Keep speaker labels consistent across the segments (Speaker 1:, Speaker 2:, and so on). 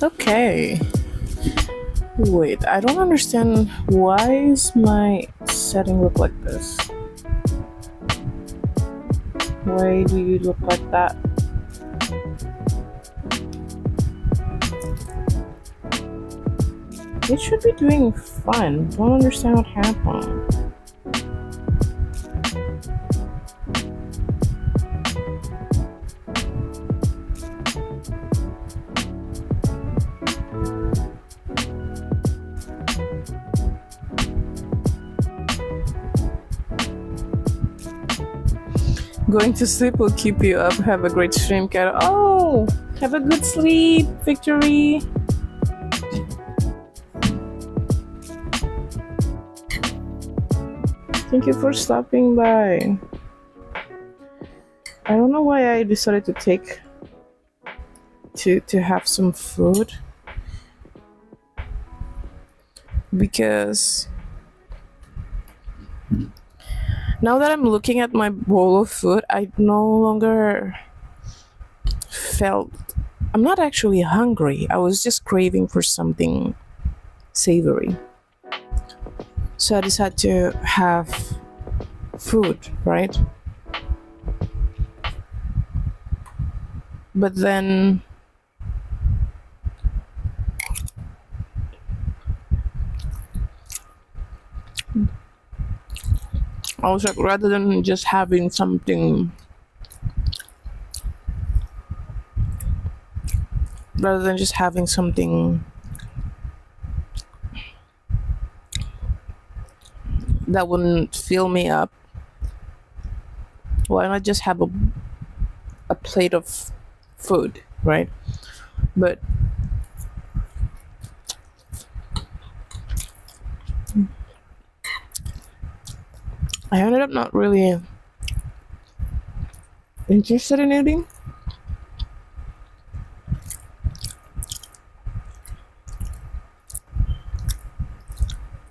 Speaker 1: Okay. Wait, I don't understand. Why is my setting look like this? Why do you look like that? It should be doing fine. Don't understand what happened. Going to sleep will keep you up. Have a great stream, Kat. Oh, have a good sleep, Victory. Thank you for stopping by. I don't know why I decided to take to have some food, because now that I'm looking at my bowl of food, I no longer felt, I'm not actually hungry. I was just craving for something savory. So I decided to have food, right? But then I was like, rather than just having something, that wouldn't fill me up, why not just have a plate of food, right? But I ended up not really interested in eating.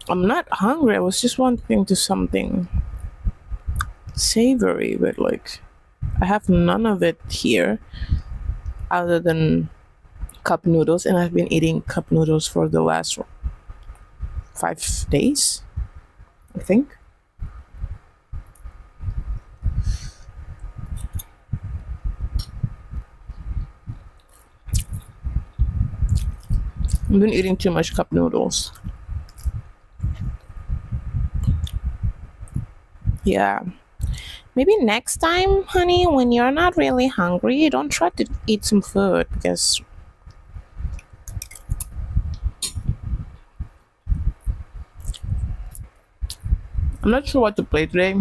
Speaker 1: I'm not hungry. I was just wanting to something savory, but like I have none of it here other than cup noodles, and I've been eating cup noodles for the last 5 days, I think. I've been eating too much cup noodles. Yeah. Maybe next time, honey, when you're not really hungry, don't try to eat some food, because I'm not sure what to play today.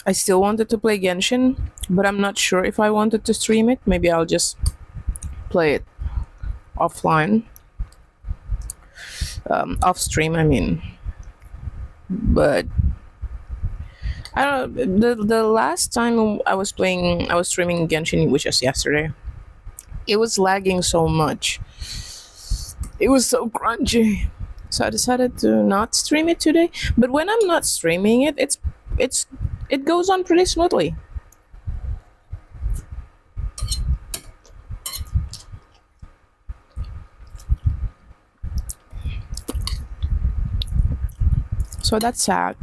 Speaker 1: I still wanted to play Genshin, but I'm not sure if I wanted to stream it. Maybe I'll just play it offline, off stream. I mean, but I don't know. The last time I was streaming Genshin, which was yesterday. It was lagging so much. It was so crunchy. So I decided to not stream it today. But when I'm not streaming it, it's it goes on pretty smoothly. So that's sad.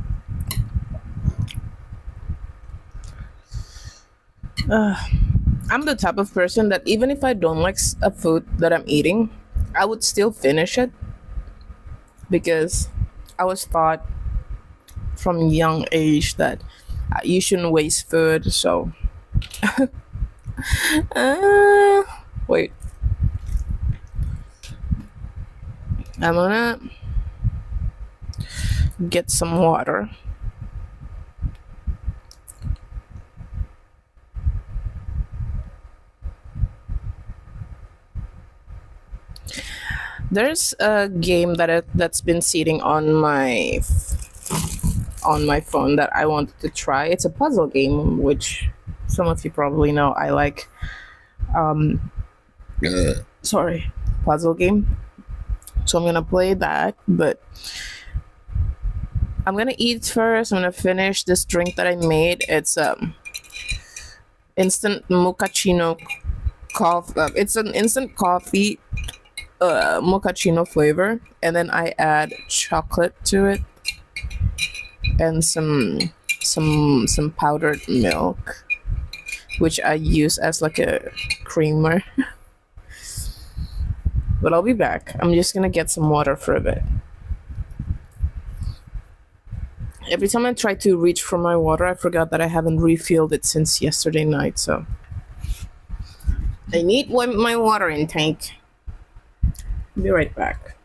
Speaker 1: I'm the type of person that even if I don't like a food that I'm eating, I would still finish it because I was taught from young age that you shouldn't waste food. So, uh, wait, I'm gonna get some water. There's a game that's been sitting on my phone that I wanted to try. It's a puzzle game, which some of you probably know I like. Um, sorry, puzzle game. So I'm gonna play that, but I'm gonna eat first. I'm gonna finish this drink that I made. It's instant mochaccino coffee. It's an instant coffee mochaccino flavor, and then I add chocolate to it and some powdered milk, which I use as like a creamer. But I'll be back. I'm just gonna get some water for a bit. Every time I try to reach for my water, I forgot that I haven't refilled it since yesterday night, so I need my water intake. Be right back.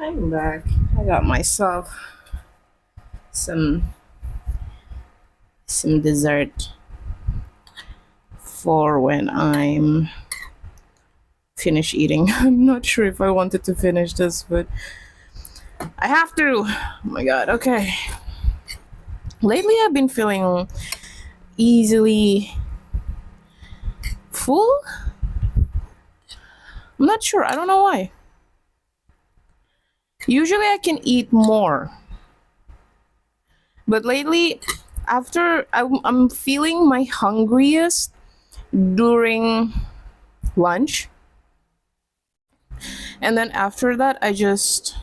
Speaker 1: I'm back. I got myself some dessert for when I'm finished eating. I'm not sure if I wanted to finish this, but I have to. Oh my god. Okay. Lately, I've been feeling easily full. I'm not sure. I don't know why. Usually, I can eat more, but lately, I'm feeling my hungriest during lunch, and then after that, I just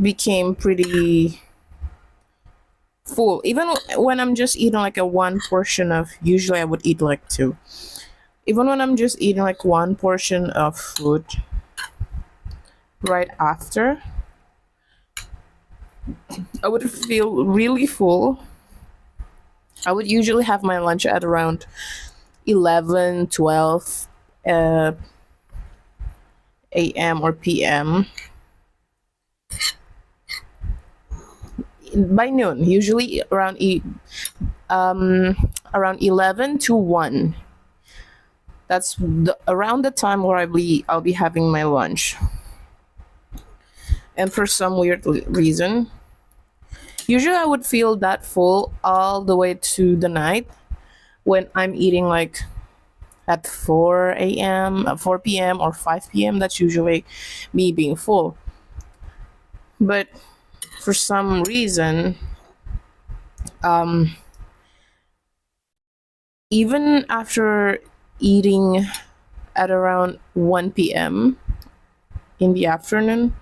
Speaker 1: became pretty full. Even when I'm just eating like a one portion of, usually I would eat like two. Even when I'm just eating like one portion of food right after, I would feel really full. I would usually have my lunch at around 11, 12 a.m. or p.m. By noon, usually around 11 to 1. That's around the time where I'll be having my lunch. And for some weird reason, usually I would feel that full all the way to the night when I'm eating like at 4 a.m., 4 p.m., or 5 p.m. That's usually me being full. But for some reason, even after eating at around 1 p.m. in the afternoon,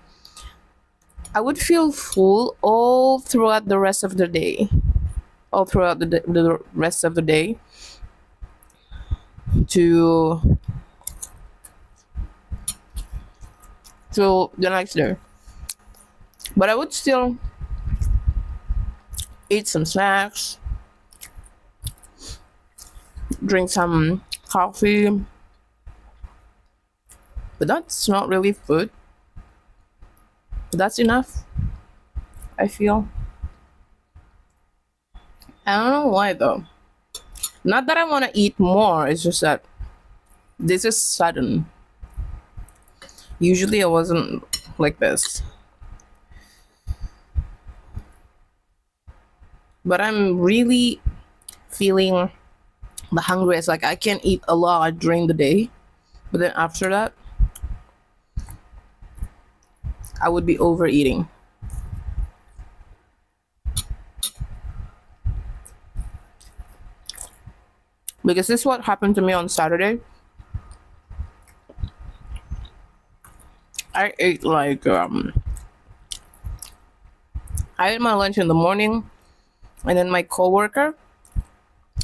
Speaker 1: I would feel full all throughout the rest of the day. All throughout the rest of the day to till the next day. But I would still eat some snacks, drink some coffee, but that's not really food. That's enough, I feel. I don't know why though. Not that I want to eat more, it's just that this is sudden. Usually I wasn't like this. But I'm really feeling the hungriest. Like I can eat a lot during the day, but then after that, I would be overeating. Because this is what happened to me on Saturday. I ate like I ate my lunch in the morning, and then my coworker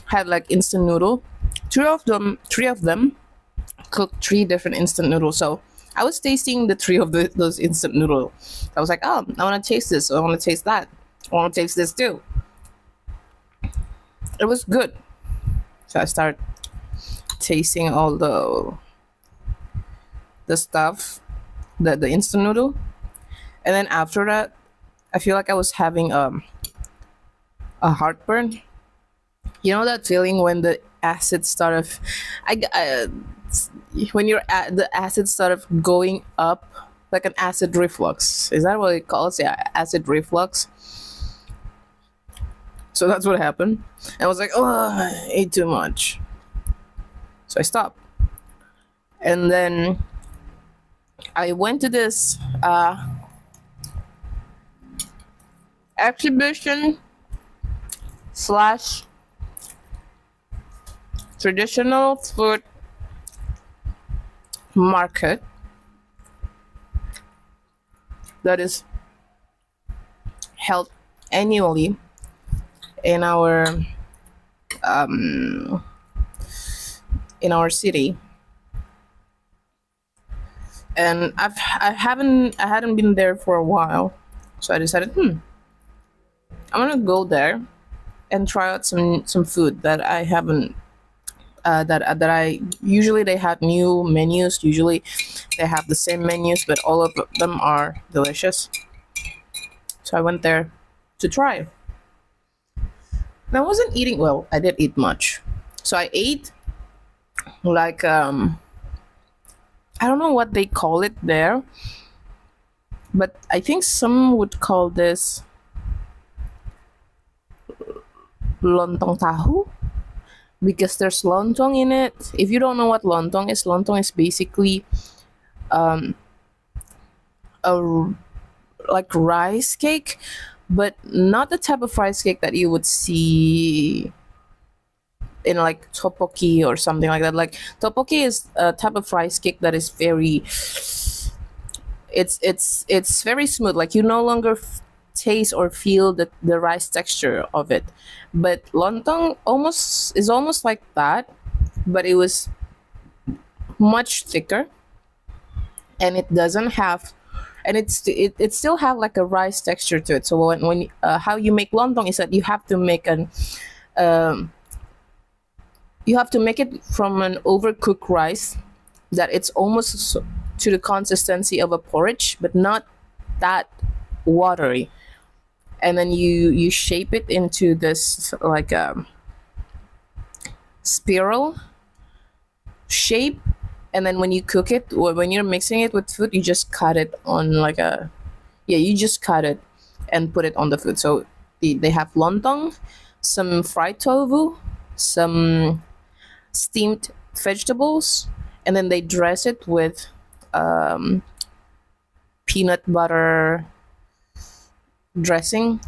Speaker 1: had like instant noodle. Three of them cooked three different instant noodles. So I was tasting the three of those instant noodle. I was like, oh, I want to taste this. I want to taste that. I want to taste this too. It was good. So I start tasting all the stuff, the instant noodle, and then after that, I feel like I was having a heartburn. You know that feeling when the acid start of, I when the acid start of going up, like an acid reflux. Is that what it calls? Yeah, acid reflux. So that's what happened. I was like, oh, I ate too much. So I stopped. And then I went to this exhibition slash traditional food market that is held annually in um our city. And I hadn't been there for a while, so I decided, I'm gonna go there and try out some food that I haven't that I usually they have new menus. Usually they have the same menus, but all of them are delicious. So I went there to try. And I wasn't eating well. I did eat much. So I ate like I don't know what they call it there, but I think some would call this lontong tahu because there's lontong in it. If you don't know what lontong is basically a like rice cake, but not the type of rice cake that you would see in like tteokbokki or something like that. Like tteokbokki is a type of rice cake that is very it's very smooth. Like you no longer taste or feel the rice texture of it. But lontong almost like that, but it was much thicker, and it doesn't have and it still have like a rice texture to it. So when how you make lontong is that um, you have to make it from an overcooked rice that it's almost to the consistency of a porridge, but not that watery. And then you shape it into this like spiral shape, and then when you cook it or when you're mixing it with food, you just cut it on like a yeah, you just cut it and put it on the food. So they have lontong, some fried tofu, some steamed vegetables, and then they dress it with peanut butter dressing,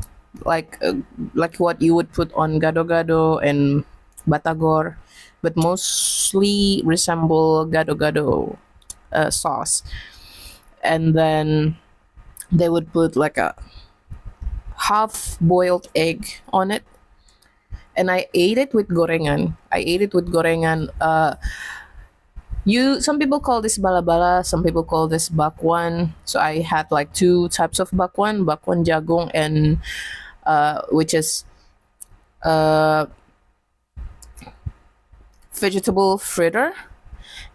Speaker 1: like what you would put on gado-gado and batagor, but mostly resemble gado-gado sauce. And then they would put like a half boiled egg on it, and I ate it with gorengan. You some people call this balabala, some people call this bakwan. So I had like two types of bakwan jagung, and which is uh, vegetable fritter,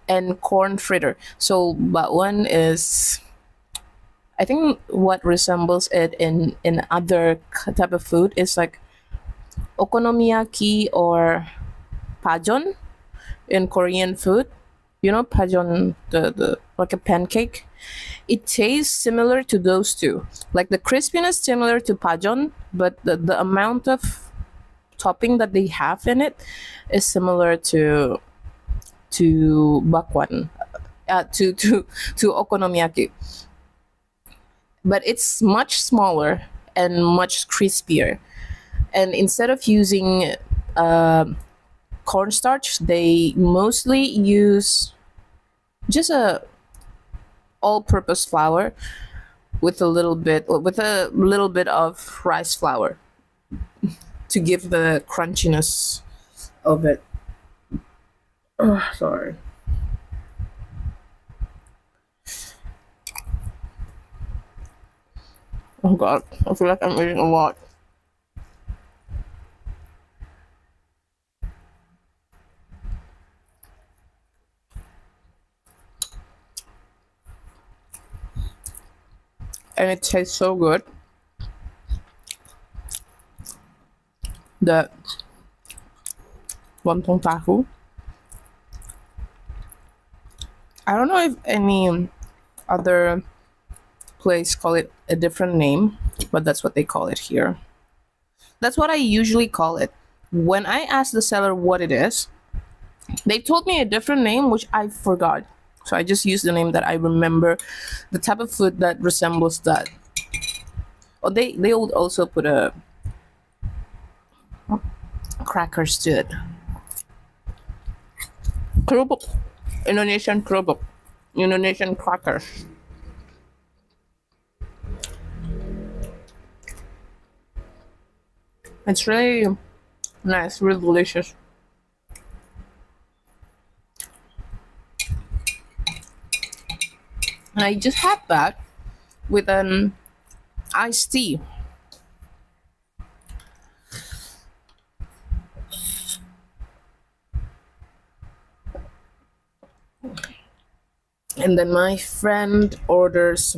Speaker 1: and corn fritter. So bakwan is I think what resembles it in other type of food is like okonomiyaki or pajon in Korean food. You know pajon, the like a pancake. It tastes similar to those two. Like the crispiness similar to pajon, but the amount of topping that they have in it is similar to bakwan, to okonomiyaki. But it's much smaller and much crispier. And instead of using cornstarch, they mostly use just a all-purpose flour with a little bit of rice flour to give the crunchiness of it. Ugh, sorry. Oh god, I feel like I'm eating a lot. And it tastes so good that lontong tahu. I don't know if any other place call it a different name, but that's what they call it here. That's what I usually call it. When I asked the seller what it is, they told me a different name which I forgot. So I just used the name that I remember, the type of food that resembles that. Oh, they would also put a crackers to it. Kerupuk, Indonesian kerupuk, Indonesian crackers. It's really nice, really delicious. And I just had that with an iced tea. And then my friend orders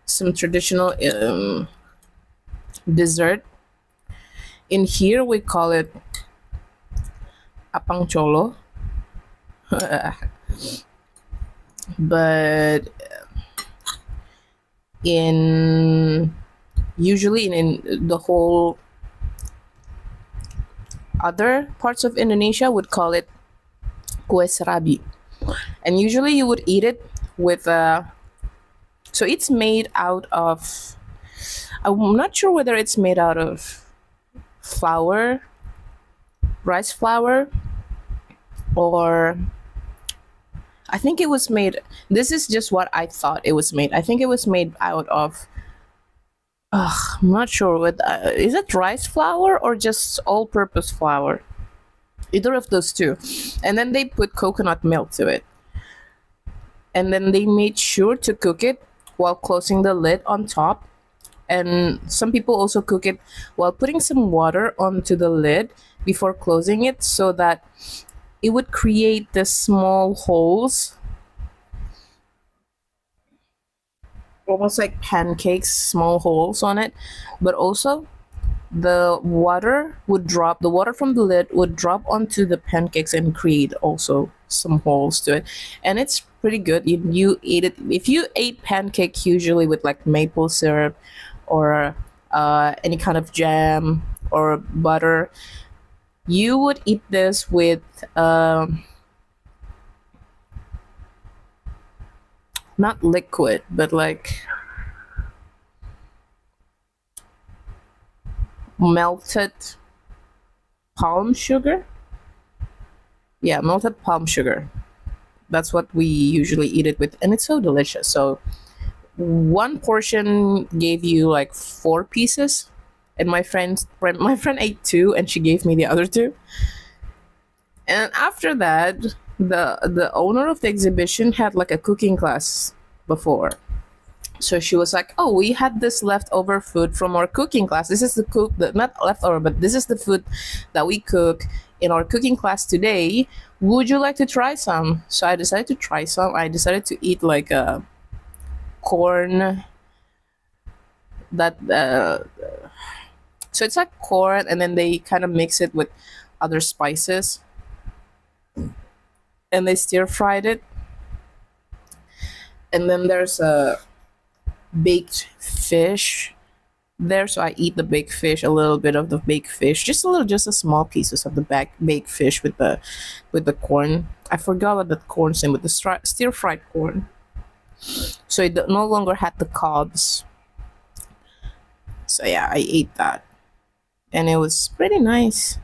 Speaker 1: some traditional dessert. In here we call it apang cholo, but in usually in the whole other parts of Indonesia would call it kue serabi, and usually you would eat it with so it's made out of, I'm not sure whether it's made out of flour, rice flour, or I think it was made, this is just what I thought it was made. I think it was made out of, I'm not sure what, is it rice flour or just all purpose flour? Either of those two. And then they put coconut milk to it. And then they made sure to cook it while closing the lid on top. And some people also cook it while putting some water onto the lid before closing it, so that it would create the small holes, almost like pancakes, small holes on it. But also the water from the lid would drop onto the pancakes and create also some holes to it. And it's pretty good. You eat it, if you ate pancake usually with like maple syrup or any kind of jam or butter, you would eat this with not liquid, but like melted palm sugar. Yeah, melted palm sugar. That's what we usually eat it with, and it's so delicious. So one portion gave you like 4 pieces, and my friend ate 2, and she gave me the other 2. And after that, the owner of the exhibition had like a cooking class before. So she was like, "Oh, we had this leftover food from our cooking class. This is not leftover, but this is the food that we cook in our cooking class today. Would you like to try some?" So I decided to try some. I decided to eat like a corn that so it's like corn, and then they kind of mix it with other spices, and they stir fried it. And then there's a baked fish there, so I eat the baked fish, a little bit of the baked fish, just a small pieces of the baked fish with the corn. I forgot what the corn's name, with the stir fried corn. So it no longer had the cobs. So yeah, I ate that, and it was pretty nice.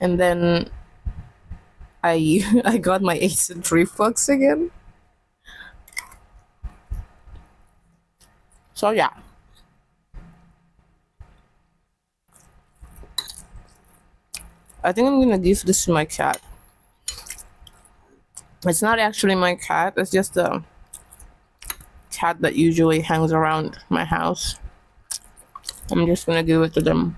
Speaker 1: And then I I got my acid reflux again. So yeah, I think I'm gonna give this to my cat. It's not actually my cat. It's just a cat that usually hangs around my house. I'm just gonna give it to them.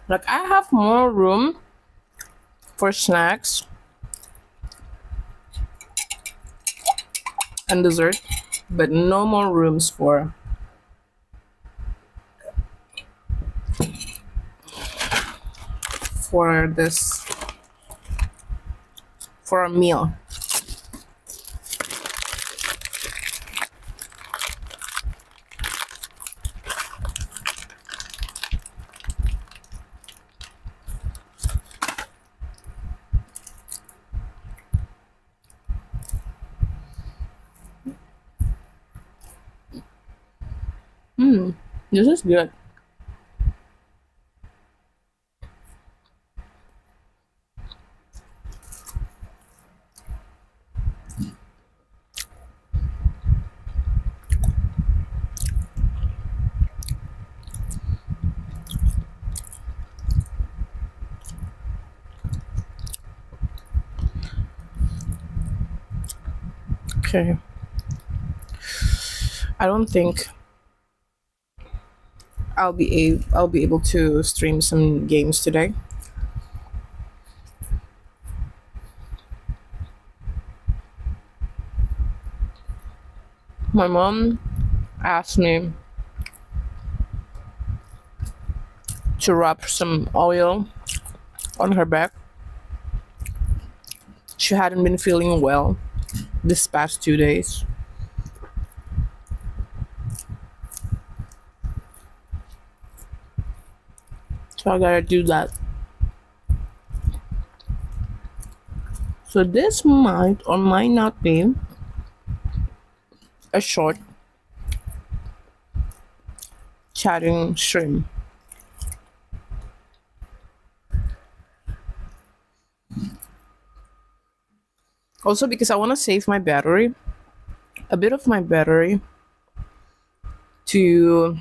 Speaker 1: Like I have more room for snacks and dessert, but no more rooms for this, for a meal. This is good. Okay. I don't think I'll be able to stream some games today. My mom asked me to rub some oil on her back. She hadn't been feeling well this past 2 days. So I gotta do that. So this might or might not be a short chatting stream. Also because I want to save my battery, a bit of my battery, to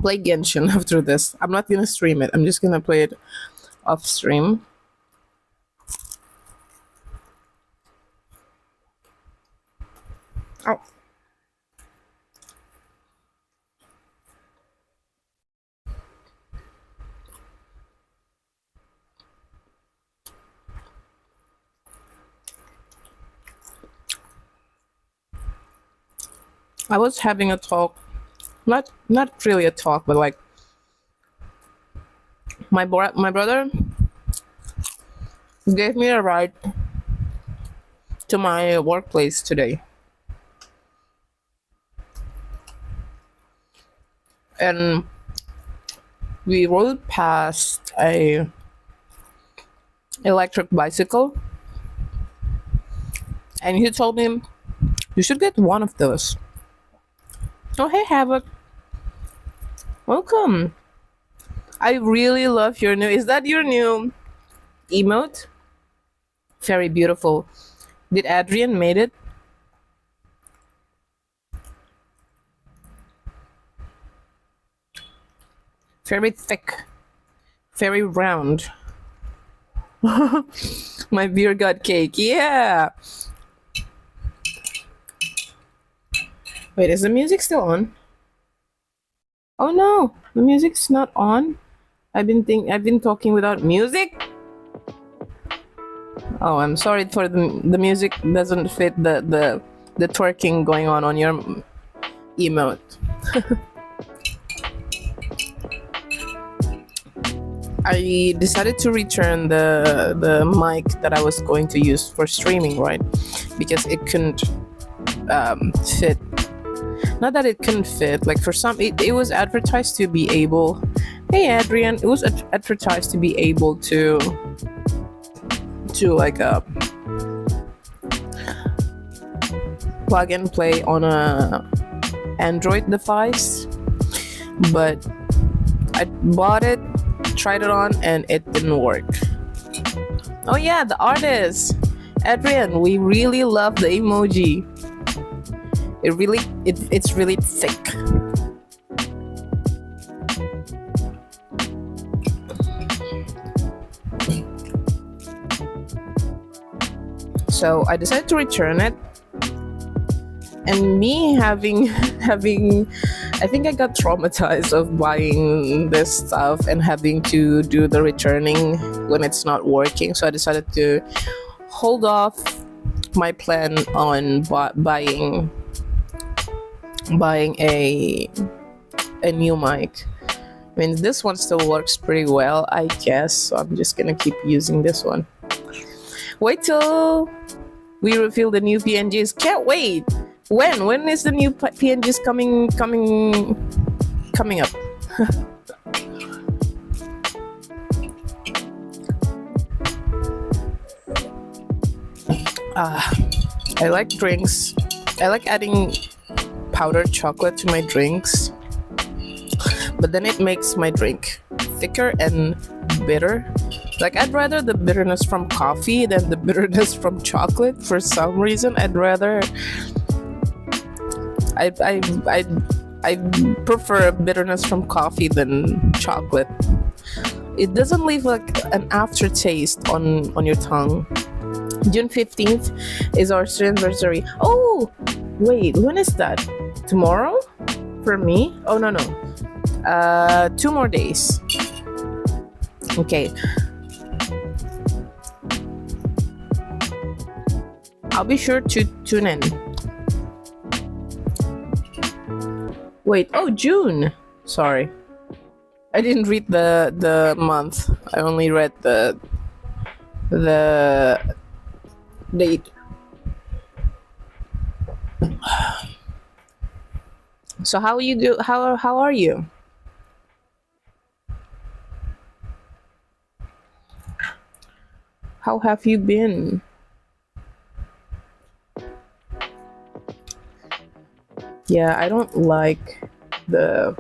Speaker 1: play Genshin after this. I'm not gonna stream it. I'm just gonna play it off stream. Oh. I was having a talk, not really a talk, but like my brother gave me a ride to my workplace today, and we rode past a electric bicycle, and he told me you should get one of those. Oh hey Havoc, welcome. I really love your new. Is that your new emote? Very beautiful. Did Adrian made it? Very thick, very round. My beer got cake. Yeah. Wait, is the music still on? Oh no, the music's not on. I've been talking without music. Oh, I'm sorry for the music doesn't fit the twerking going on your emote. I decided to return the mic that I was going to use for streaming, right? Because it couldn't fit. Not that it couldn't fit. Like for some, it was advertised to be able. Hey Adrian, it was advertised to be able to like plug and play on a Android device, but I bought it, tried it on, and it didn't work. Oh yeah, the artist Adrian, we really love the emoji. It's really thick. So I decided to return it, and me having I think I got traumatized of buying this stuff and having to do the returning when it's not working. So I decided to hold off my plan on buying a new mic. I mean, this one still works pretty well, I guess, so I'm just gonna keep using this one. Wait till we reveal the new PNGs. Can't wait. When is the new PNGs coming up? I like drinks. I like adding powdered chocolate to my drinks, but then it makes my drink thicker and bitter. Like I'd rather the bitterness from coffee than the bitterness from chocolate. For some reason, I prefer bitterness from coffee than chocolate. It doesn't leave like an aftertaste on your tongue. June 15th is our anniversary. Oh, wait, when is that? Tomorrow? For me? Oh, no, no. 2 more days. Okay. I'll be sure to tune in. Wait, oh, June. Sorry. I didn't read the month. I only read the date. So how you do? How are you? How have you been? Yeah, I don't like the.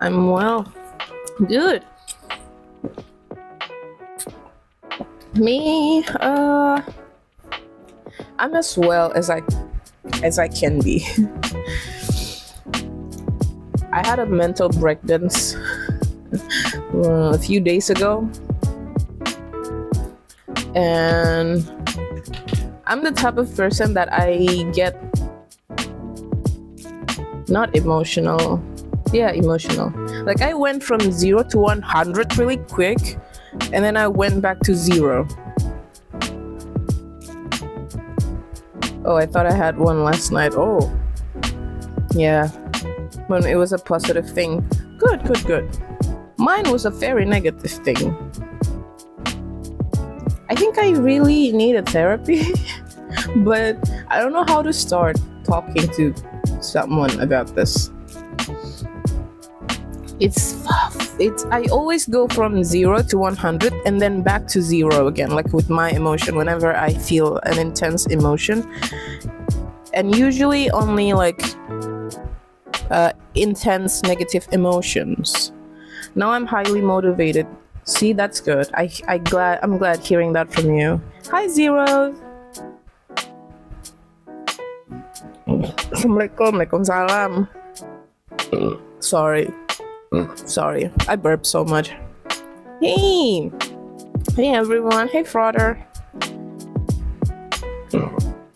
Speaker 1: I'm well. Good. Me, I'm as well as I can be. I had a mental breakdown a few days ago, and I'm the type of person that I get not emotional. Yeah, emotional. Like I went from 0 to 100 really quick, and then I went back to 0. Oh, I thought I had one last night. Oh, yeah. When it was a positive thing. Good, good, good. Mine was a very negative thing. I think I really need a therapy, but I don't know how to start talking to someone about this. It's I always go from 0 to 100 and then back to 0 again, like with my emotion whenever I feel an intense emotion, and usually only like intense negative emotions. Now I'm highly motivated. See, that's good. I'm glad hearing that from you. Hi, Zero. Assalamualaikum. Waalaikumsalam. Sorry, I burped so much. Hey everyone. Hey Frater.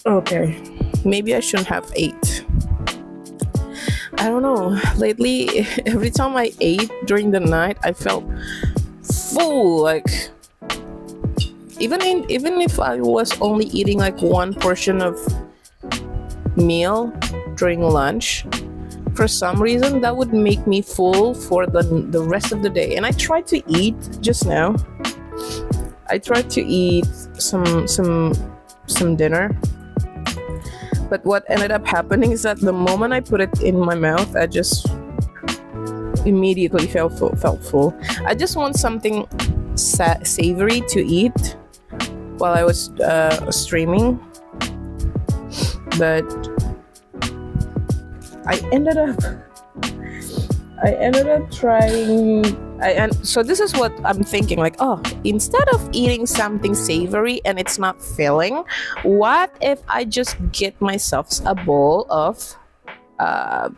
Speaker 1: Okay, maybe I shouldn't have ate. I don't know. Lately, every time I ate during the night, I felt full. Like even if I was only eating like one portion of meal during lunch, for some reason that would make me full for the rest of the day. And I tried to eat just now. I tried to eat some dinner, but what ended up happening is that the moment I put it in my mouth, I just immediately felt full. I just want something savory to eat while I was streaming, but I ended up trying. So this is what I'm thinking, like, oh, instead of eating something savory and it's not filling, what if I just get myself a bowl of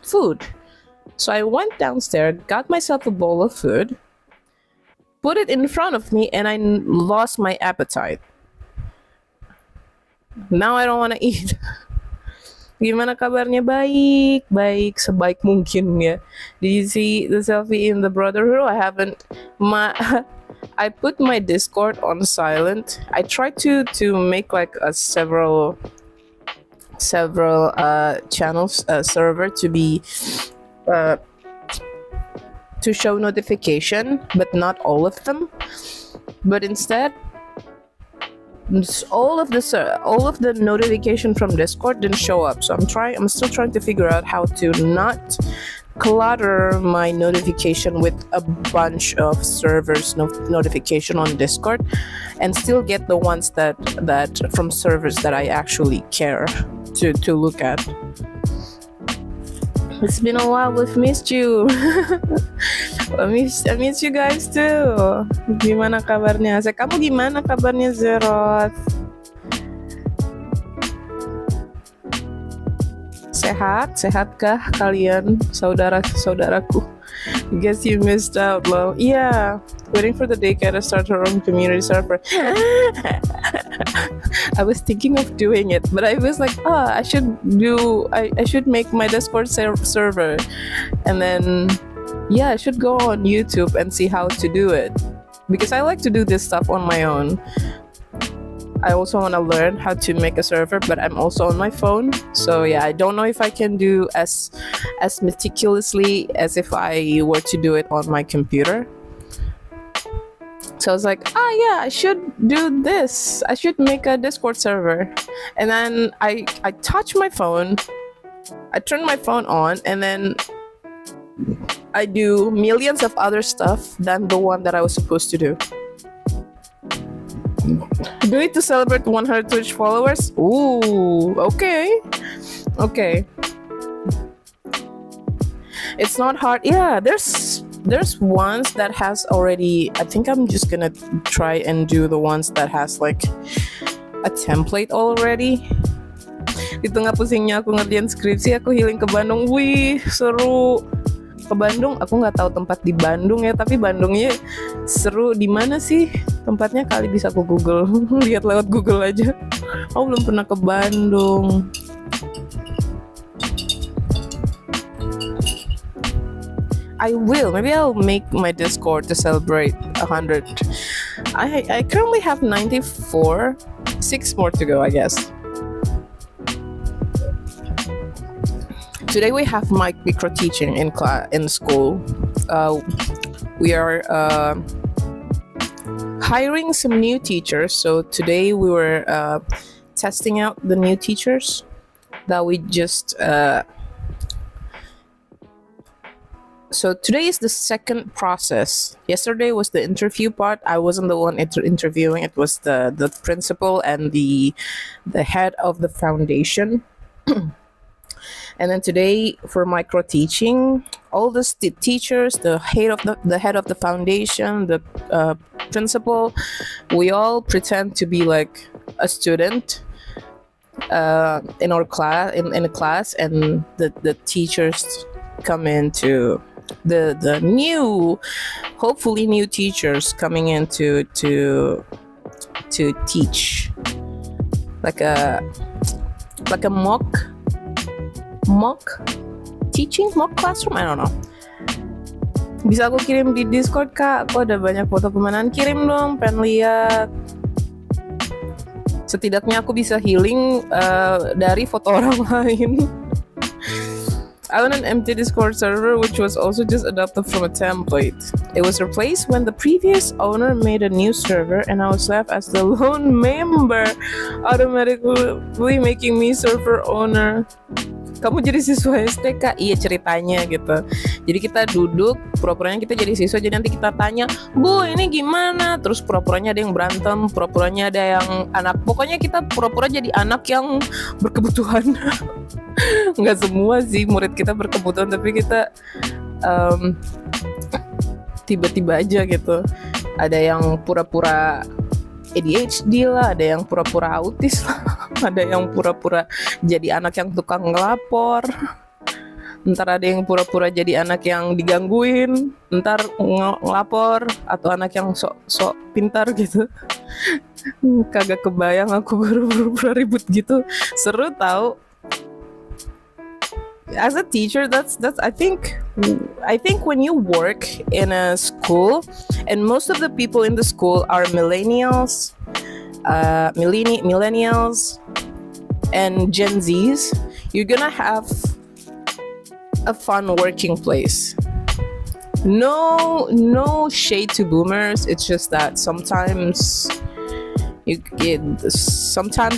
Speaker 1: food? So I went downstairs, got myself a bowl of food, put it in front of me, and I lost my appetite. Now I don't want to eat. Gimana kabarnya? Baik sebaik mungkin ya. Did you see the selfie in the brotherhood? I haven't. I put my Discord on silent. I tried to make like a several channels server to be to show notification, but not all of them. But instead, all of the notification from Discord didn't show up. So I'm still trying to figure out how to not clutter my notification with a bunch of servers notification on Discord, and still get the ones that from servers that I actually care to look at. It's been a while. We've missed you. I miss you guys too. Gimana kabarnya? Kamu gimana kabarnya, Zeroth? Sehatkah kalian, saudaraku? Guess you missed out, lol. Yeah, waiting for the daycare to start her own community server. I was thinking of doing it, but I was like, I should make my Discord server, and then yeah, I should go on YouTube and see how to do it, because I like to do this stuff on my own. I also want to learn how to make a server, but I'm also on my phone. So yeah, I don't know if I can do as meticulously as if I were to do it on my computer. So I was like, yeah, I should do this. I should make a Discord server. And then I touch my phone, I turn my phone on, and then I do millions of other stuff than the one that I was supposed to do. Do it to celebrate 100 Twitch followers? Ooh, okay. It's not hard. Yeah, there's ones that has already. I think I'm just gonna try and do the ones that has like a template already. Di tengah pusingnya aku ngerjain skripsi, aku healing ke Bandung. Wih, seru. Ke Bandung, aku nggak tahu tempat di Bandung ya, tapi Bandungnya seru. Di mana sih tempatnya? Kali bisa aku Google. Lihat lewat Google aja. Aku belum pernah ke Bandung. I will. Maybe I'll make my Discord to celebrate 100. I currently have 94. 6 more to go, I guess. Today we have micro teaching in school. We are hiring some new teachers. So today we were testing out the new teachers that we just. So today is the second process. Yesterday was the interview part. I wasn't the one interviewing. It was the principal and the head of the foundation. And then today for micro teaching, all the teachers, the head of the foundation, the principal, we all pretend to be like a student in our class, in a class, and the teachers come into the new, hopefully new teachers coming in to teach, like a mock teaching, mock classroom. I don't know. Bisa aku kirim di Discord, Kak? Aku ada banyak foto pemenang. Kirim dong, pengen lihat. Setidaknya aku bisa healing dari foto orang lain. I own an empty Discord server which was also just adopted from a template. It was replaced when the previous owner made a new server and I was left as the lone member, automatically making me server owner. Kamu jadi siswa STK? Iya, ceritanya gitu. Jadi kita duduk, pura-puranya kita jadi siswa, jadi nanti kita tanya, Bu ini gimana? Terus pura-puranya ada yang berantem, pura-puranya ada yang anak. Pokoknya kita pura-pura jadi anak yang berkebutuhan. Nggak semua sih murid kita berkebutuhan, tapi kita tiba-tiba aja gitu. Ada yang pura-pura ADHD lah, ada yang pura-pura autis lah, ada yang pura-pura jadi anak yang tukang ngelapor, ntar ada yang pura-pura jadi anak yang digangguin, ntar ngelapor, atau anak yang sok pintar gitu. Kagak kebayang aku baru pura-pura ribut gitu. Seru tau. As a teacher, that's I think when you work in a school, and most of the people in the school are millennials, and Gen Zs, you're gonna have a fun working place. No shade to boomers. It's just that sometimes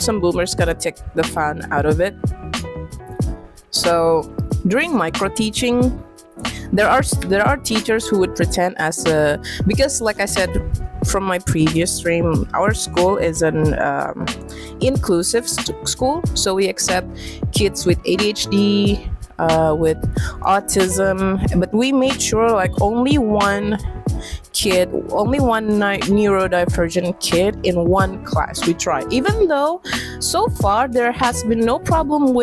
Speaker 1: some boomers gotta take the fun out of it. So during micro teaching, there are teachers who would pretend because like I said from my previous stream, our school is an inclusive school, so we accept kids with ADHD, with autism, but we made sure like only one neurodivergent kid in one class. We try, even though so far there has been no problem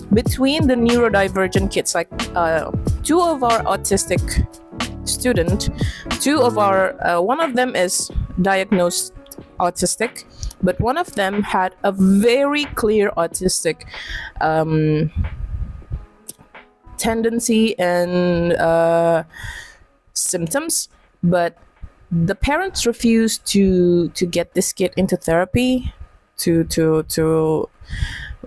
Speaker 1: between the neurodivergent kids, like 2 of our autistic students, one of them is diagnosed autistic, but one of them had a very clear autistic tendency and symptoms, but the parents refused to get this kid into therapy to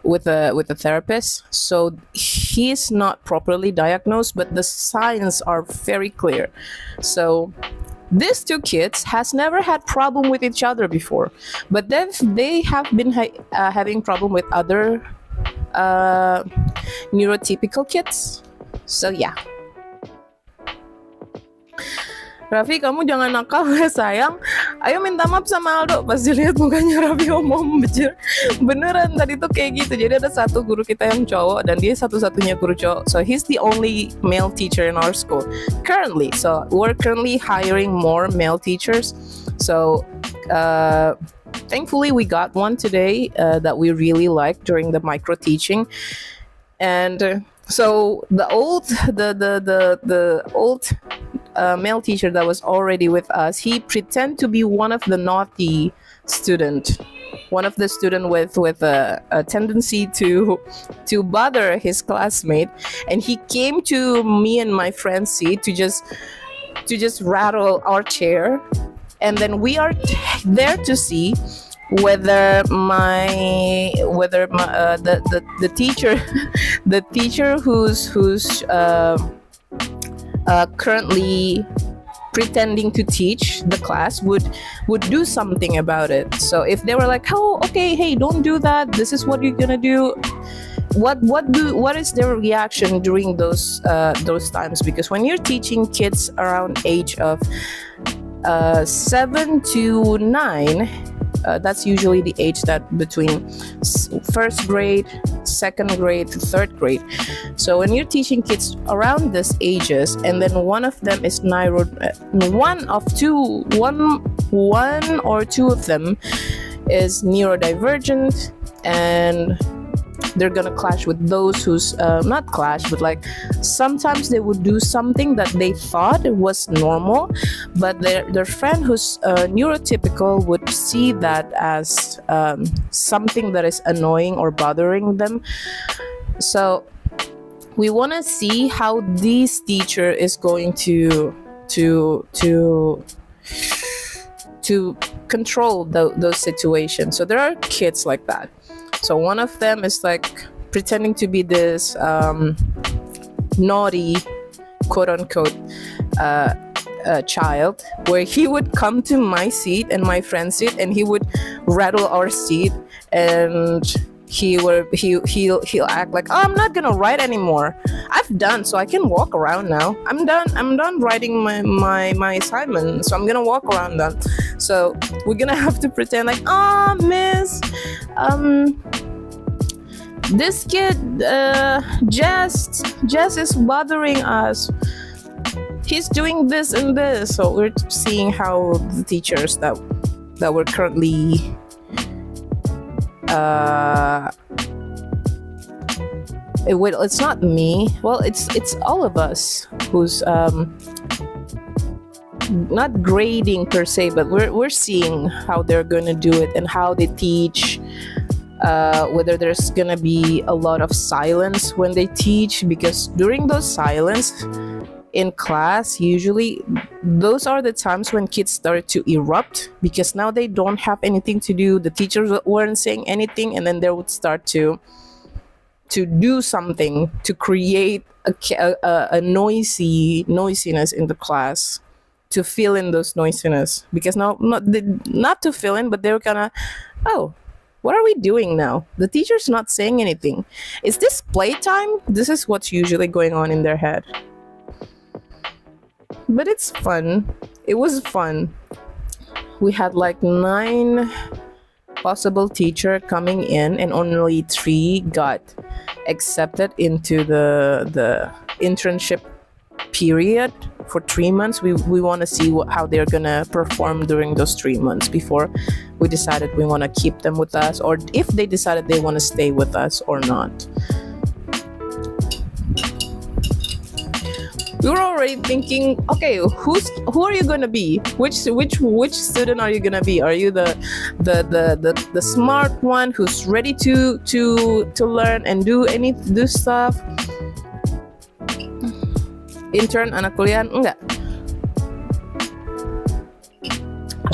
Speaker 1: with a therapist. So he's not properly diagnosed, but the signs are very clear. So these two kids has never had problem with each other before, but then they have been having problem with other neurotypical kids. So yeah. Raffi, kamu jangan nakal ya sayang. Ayo minta maaf sama Aldo. Pas dilihat mukanya Raffi ngomong beneran tadi tuh kayak gitu. Jadi ada satu guru kita yang cowok dan dia satu-satunya guru cowok. So he's the only male teacher in our school currently. So we're currently hiring more male teachers. So thankfully we got one today that we really liked during the micro teaching. And so the old male teacher that was already with us, he pretend to be one of the naughty student, one of the student with a tendency to bother his classmate, and he came to me and my friend's seat to just rattle our chair, and then we are there to see whether the teacher the teacher who's currently pretending to teach the class would do something about it. So if they were like, oh, okay, hey, don't do that, this is what you're gonna do, what is their reaction during those times? Because when you're teaching kids around age of 7 to 9, that's usually the age that between first grade, second grade, third grade. So when you're teaching kids around these ages, and then one of them is one or two of them is neurodivergent, and they're gonna clash with those who's not clash, but like sometimes they would do something that they thought was normal, but their friend who's neurotypical would see that as something that is annoying or bothering them. So we want to see how this teacher is going to control those situations. So there are kids like that. So one of them is like pretending to be this naughty, quote unquote, child, where he would come to my seat and my friend's seat, and he would rattle our seat, and he'll act like, oh, I'm not gonna write anymore. I've done, so I can walk around now. I'm done writing my assignment, so I'm gonna walk around now. So we're gonna have to pretend like, oh, miss, this kid, Jess is bothering us. He's doing this and this. So we're seeing how the teachers that we're currently it's not me. Well, it's all of us who's not grading per se, but we're seeing how they're gonna do it and how they teach. Whether there's gonna be a lot of silence when they teach, because during those silence in class, usually those are the times when kids start to erupt, because now they don't have anything to do. The teachers weren't saying anything, and then they would start to do something to create a noisiness in the class, to fill in those noisiness. Because now not to fill in, but they were kind of, oh, what are we doing now? The teacher's not saying anything. Is this playtime? This is what's usually going on in their head. But it's fun. It was fun. We had like 9 possible teacher coming in, and only 3 got accepted into the internship period for 3 months. We want to see how they're gonna perform during those 3 months before we decided we want to keep them with us, or if they decided they want to stay with us or not. We were already thinking, okay, who are you gonna be? Which student are you gonna be? Are you the smart one who's ready to learn and do stuff? Intern anak kuliah? Enggak.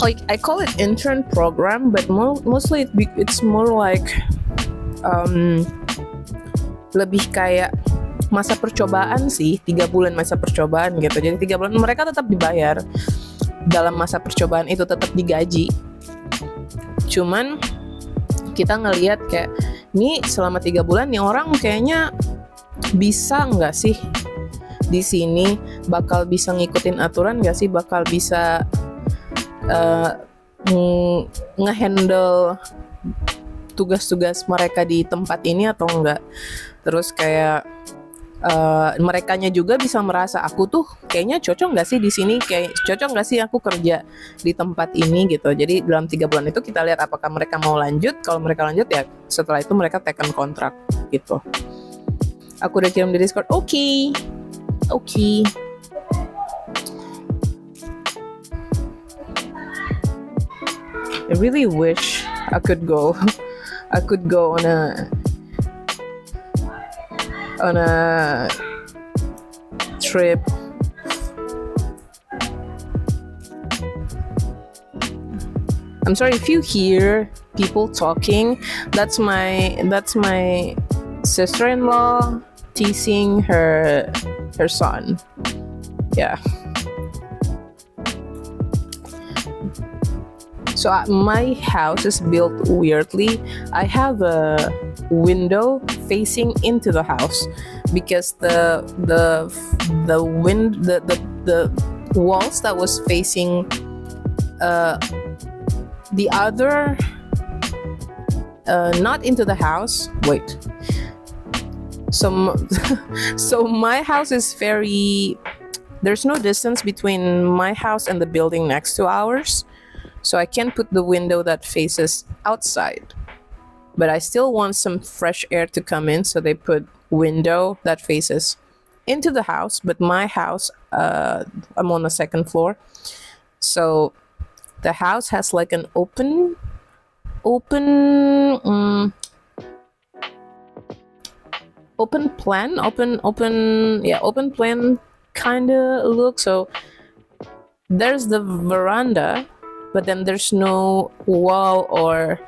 Speaker 1: Like, I call it intern program, but mostly it's more like lebih kayak masa percobaan sih, 3 bulan masa percobaan gitu. Jadi 3 bulan mereka tetap dibayar, dalam masa percobaan itu tetap digaji. Cuman kita ngelihat kayak, nih selama 3 bulan nih orang kayaknya bisa nggak sih di sini, bakal bisa ngikutin aturan nggak sih, bakal bisa ngehandle tugas-tugas mereka di tempat ini atau enggak. Terus kayak merekanya juga bisa merasa, aku tuh kayaknya cocok nggak sih di sini, kayak cocok nggak sih aku kerja di tempat ini gitu. Jadi dalam 3 bulan itu kita lihat apakah mereka mau lanjut. Kalau mereka lanjut ya setelah itu mereka tekan kontrak gitu. Aku udah kirim di Discord. Oke. I really wish I could go on a trip. I'm sorry if you hear people talking. That's my sister-in-law teasing her son. Yeah. So my house is built weirdly. I have a window facing into the house because the walls that was facing the other not into the house. Wait. So my house is there's no distance between my house and the building next to ours. So I can't put the window that faces outside. But I still want some fresh air to come in, so they put window that faces into the house. But my house, I'm on the 2nd floor. So the house has like an open plan kind of look. So there's the veranda, but then there's no wall or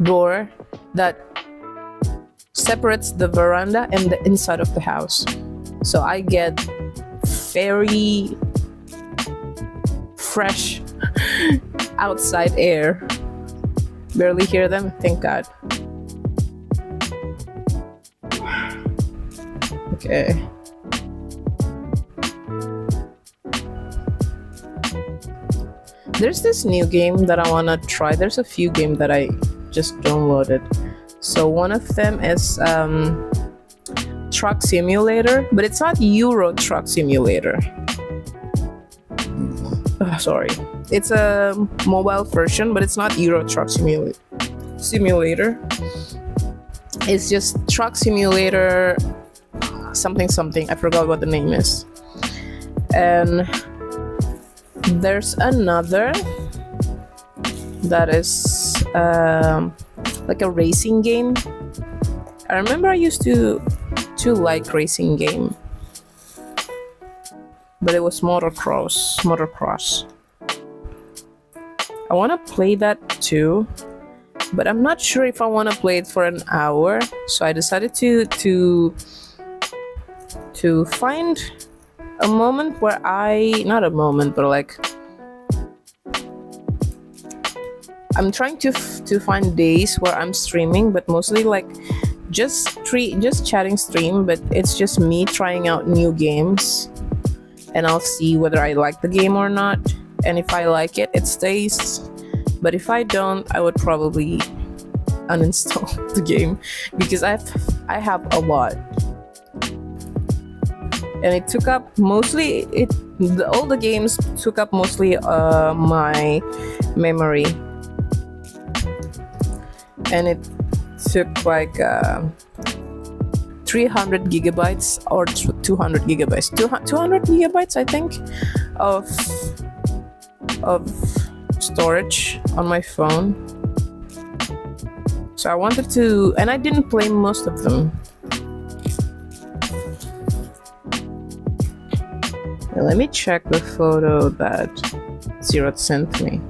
Speaker 1: door that separates the veranda and the inside of the house. So I get very fresh outside air. Barely hear them, thank God. Okay. There's this new game that I wanna try. There's a few games that I just downloaded. So one of them is Truck Simulator, but it's not Euro Truck Simulator. Sorry. It's a mobile version, but it's not Euro Truck Simulator. It's just Truck Simulator something. I forgot what the name is. And there's another that is like a racing game. I remember I used to like racing game, but it was motocross. I want to play that too, but I'm not sure if I want to play it for an hour. So I decided to find a moment where not a moment, but like I'm trying to find days where I'm streaming, but mostly like just chatting stream, but it's just me trying out new games, and I'll see whether I like the game or not. And if I like it, it stays. But if I don't, I would probably uninstall the game because I have a lot. And it took up mostly all the games took up mostly my memory, and took like 300 gigabytes or 200 gigabytes, 200 gigabytes, I think, of storage on my phone. So I wanted to, and I didn't play most of them. Now let me check the photo that Zero sent me.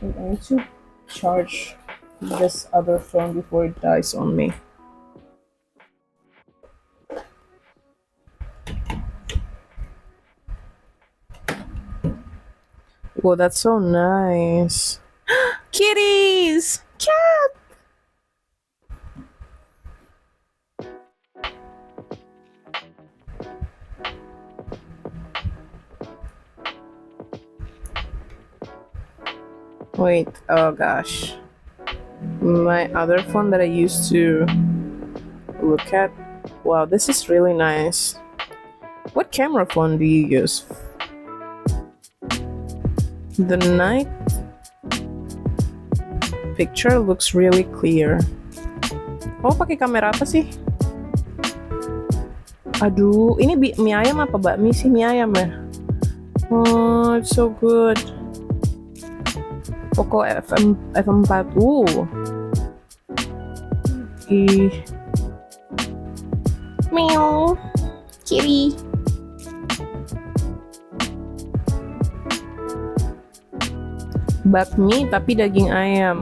Speaker 1: I need to charge this other phone before it dies on me. Whoa, that's so nice. Kitties! Cat! Wait, oh gosh. My other phone that I used to look at. Wow, this is really nice. What camera phone do you use? The night picture looks really clear. Oh, pakai kamera apa sih? Aduh, ini mie ayam apa bakmi sih? Mie ayam ya? Oh, it's so good. Poco F4. Ih. Meow. Kitty. Bakmi tapi daging ayam.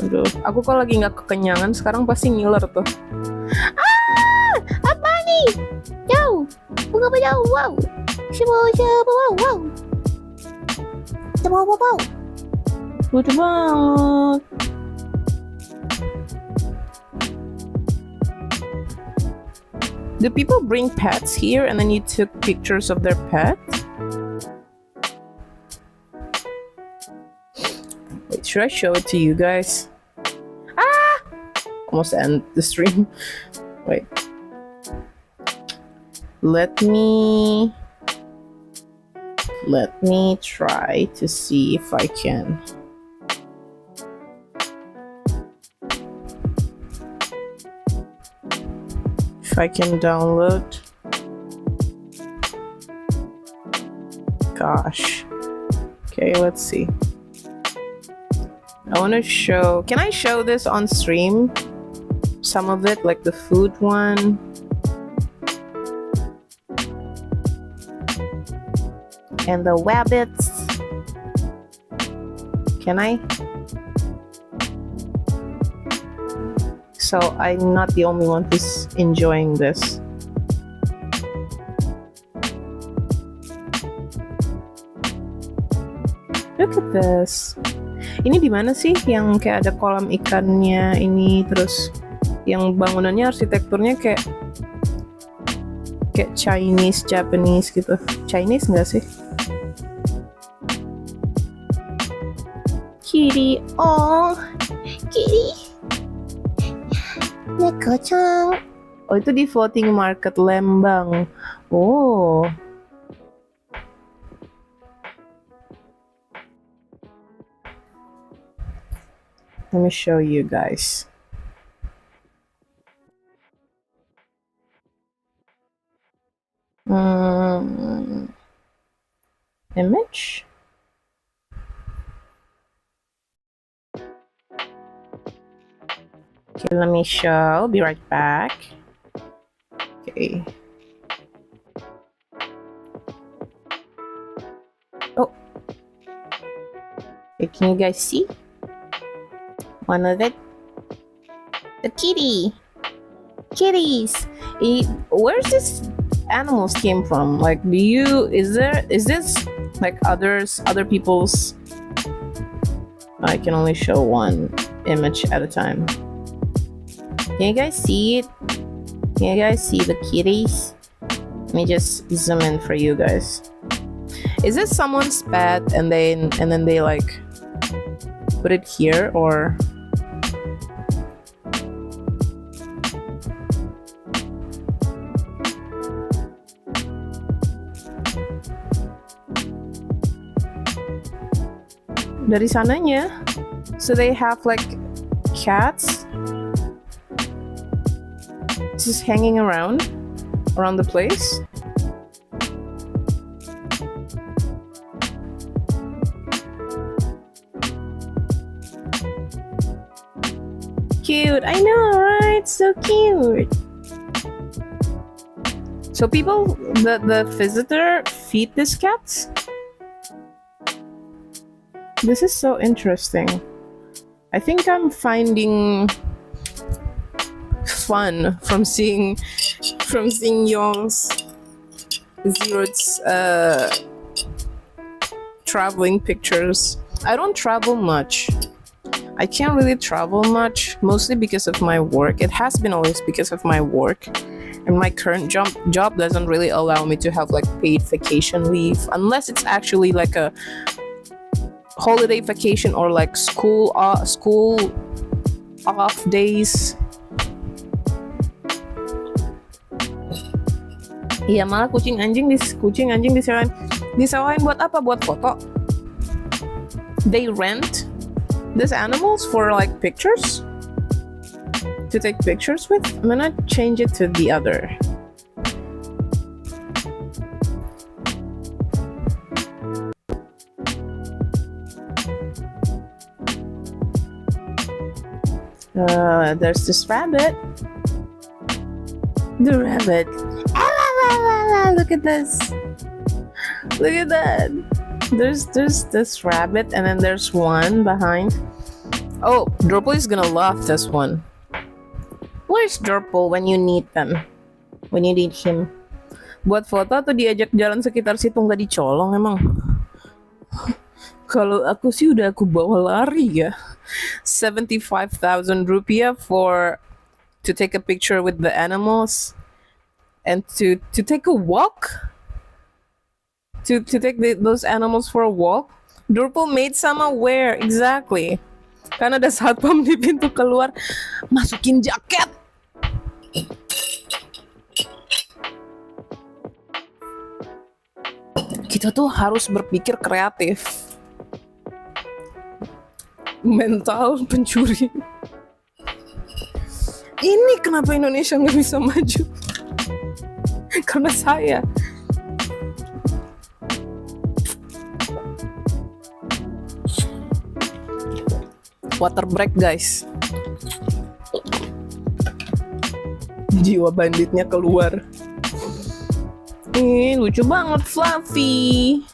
Speaker 1: Aduh, aku kalau lagi nggak kekenyangan sekarang pasti ngiler tuh. Ah, apa nih? Jauh, bunga jauh, wow. Shushubobo, wow, wow. Shushubobo. Lucu banget. Do people bring pets here and then you took pictures of their pets? Wait, should I show it to you guys? Ah! Almost end the stream. Wait. Let me try to see if I can. If I can download. Gosh. Okay, let's see. I want to show. Can I show this on stream? Some of it, like the food one. And the rabbits. Can I? So I'm not the only one who's enjoying this. Look at this. Ini di mana sih yang kayak ada kolam ikannya ini, terus yang bangunannya arsitekturnya kayak Chinese, Japanese gitu. Chinese nggak sih? Kitty, oh, kitty. Neko-chan. Oh, itu di floating market Lembang. Oh. Let me show you guys. Image. Okay, let me show. I'll be right back. Okay. Oh. Okay, can you guys see? One of it. The kitty. Kitties. Where's this animals came from? Like, is this like other people's? I can only show one image at a time. Can you guys see it? Can you guys see the kitties? Let me just zoom in for you guys. Is this someone's pet and then they like put it here, or dari sananya. So they have like cats just hanging around the place. Cute, I know, right? So cute. So people, the visitor feed these cats? This is so interesting. I think I'm finding fun from seeing y'all's Zero's traveling pictures. I don't travel much. I can't really travel much, mostly because of my work. It has been always because of my work. And my current job doesn't really allow me to have like paid vacation leave, unless it's actually like a holiday vacation or like school off days. Iya, malah kucing anjing disewain buat apa? Buat foto. They rent these animals for like pictures, to take pictures with. I'm gonna change it to the other. There's this rabbit. The rabbit. Look at this. Look at that. There's this rabbit, and then there's one behind. Oh, Dorple is gonna love this one. Where's Dorple when you need them? When you need him? Buat foto atau diajak jalan sekitar situ nggak dicolong emang? Kalau aku sih udah aku bawa lari ya. 75,000 rupiah to take a picture with the animals and to take a walk. To take those animals for a walk. Dorple made some aware, exactly. Karena ada satpam di pintu keluar, masukin jaket. Kita tuh harus berpikir kreatif. Mental pencuri. Ini kenapa Indonesia nggak bisa maju? Karena saya. Water break, guys. Jiwa banditnya keluar. Ih, lucu banget, Fluffy.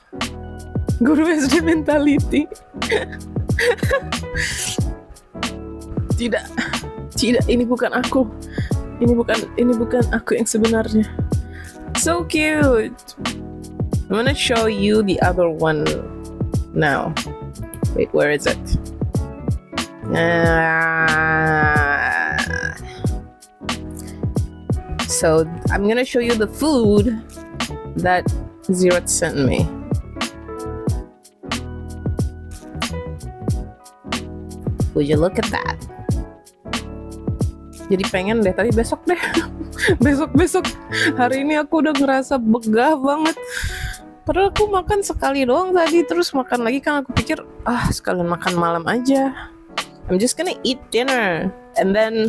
Speaker 1: Guru SD mentality. Tidak, ini bukan aku. Ini bukan aku yang sebenarnya. So cute. I'm gonna show you the other one now. Wait, where is it? So I'm gonna show you the food that Zero sent me. Would you look at that? Jadi pengen deh, tapi besok deh. Besok. Hari ini aku udah ngerasa begah banget. Padahal aku makan sekali doang tadi, terus makan lagi kan aku pikir, sekalian makan malam aja. I'm just gonna eat dinner, and then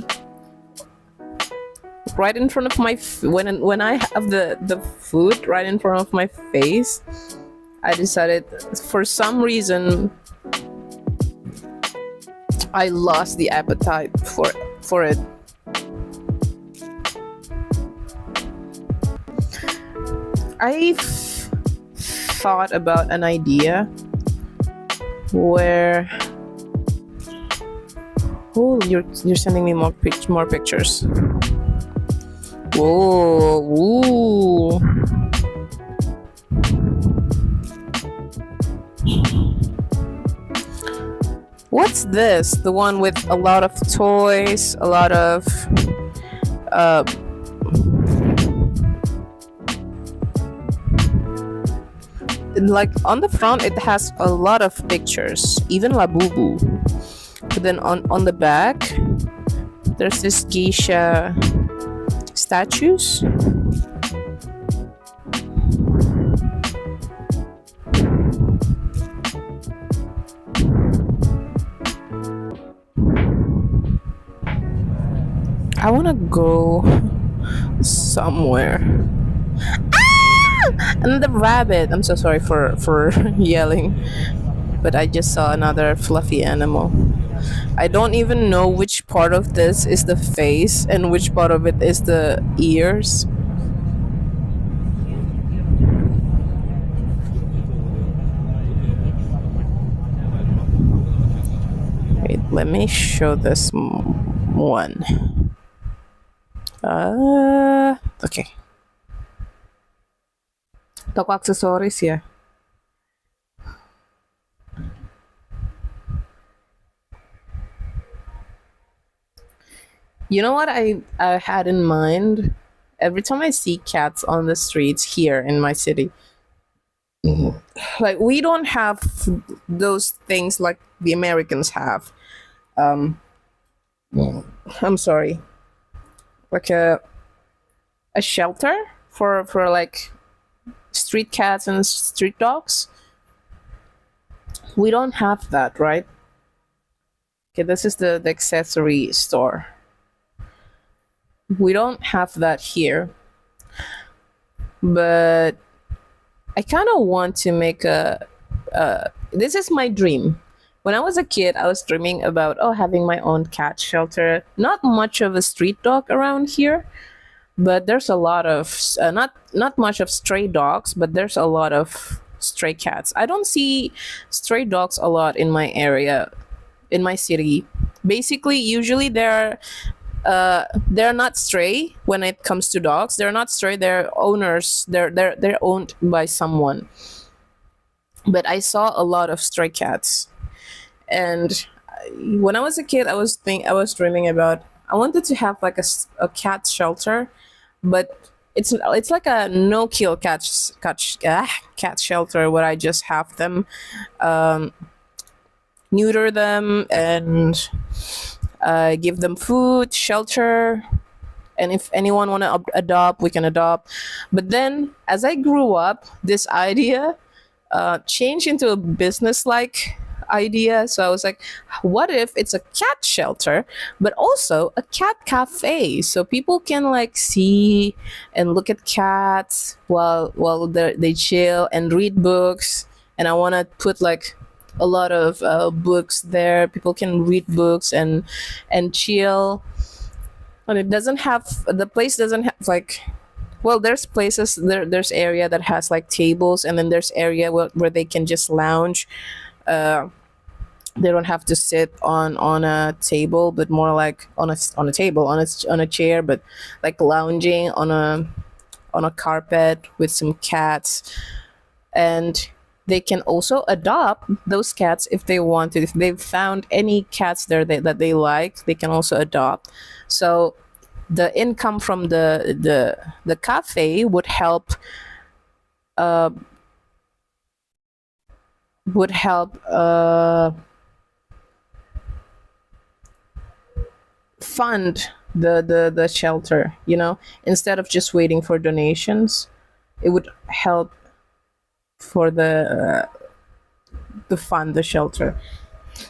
Speaker 1: right in front of my when I have the food right in front of my face, I decided for some reason I lost the appetite for it. I thought about an idea where. Oh, you're sending me more pictures. Whoa, ooh. What's this? The one with a lot of toys, a lot of like on the front it has a lot of pictures, even Labubu. But then on the back, there's this geisha statues. I want to go somewhere. And the rabbit. I'm so sorry for yelling, but I just saw another fluffy animal. I don't even know which part of this is the face and which part of it is the ears. Wait, let me show this one. Okay. Toko aksesoris ya. You know what I had in mind? Every time I see cats on the streets here in my city, like we don't have those things like the Americans have. Um, I'm sorry, like a shelter for like street cats and street dogs. We don't have that, right? Okay, this is the accessory store. We don't have that here, but I kind of want to make a. This is my dream. When I was a kid, I was dreaming about having my own cat shelter. Not much of a street dog around here, but there's a lot of not much of stray dogs, but there's a lot of stray cats. I don't see stray dogs a lot in my area, in my city. Basically, usually they're not stray when it comes to dogs. They're not stray. They're owners. They're owned by someone. But I saw a lot of stray cats, and when I was a kid, I was dreaming about. I wanted to have like a cat shelter, but it's like a no kill cat shelter where I just have them neuter them and give them food, shelter, and if anyone want to adopt, we can adopt. But then, as I grew up, this idea changed into a business-like idea. So I was like, what if it's a cat shelter, but also a cat cafe, so people can like see and look at cats while they chill and read books. And I want to put like a lot of books there. People can read books and chill. And it doesn't have the place doesn't have like well there's places there's area that has like tables, and then there's area where they can just lounge. They don't have to sit on a table, but more like on a table on a chair, but like lounging on a carpet with some cats. And they can also adopt those cats if they want to. If they've found any cats there that they like, they can also adopt. So the income from the cafe uh, would help fund the shelter. Instead of just waiting for donations, it would help for the to fund the shelter.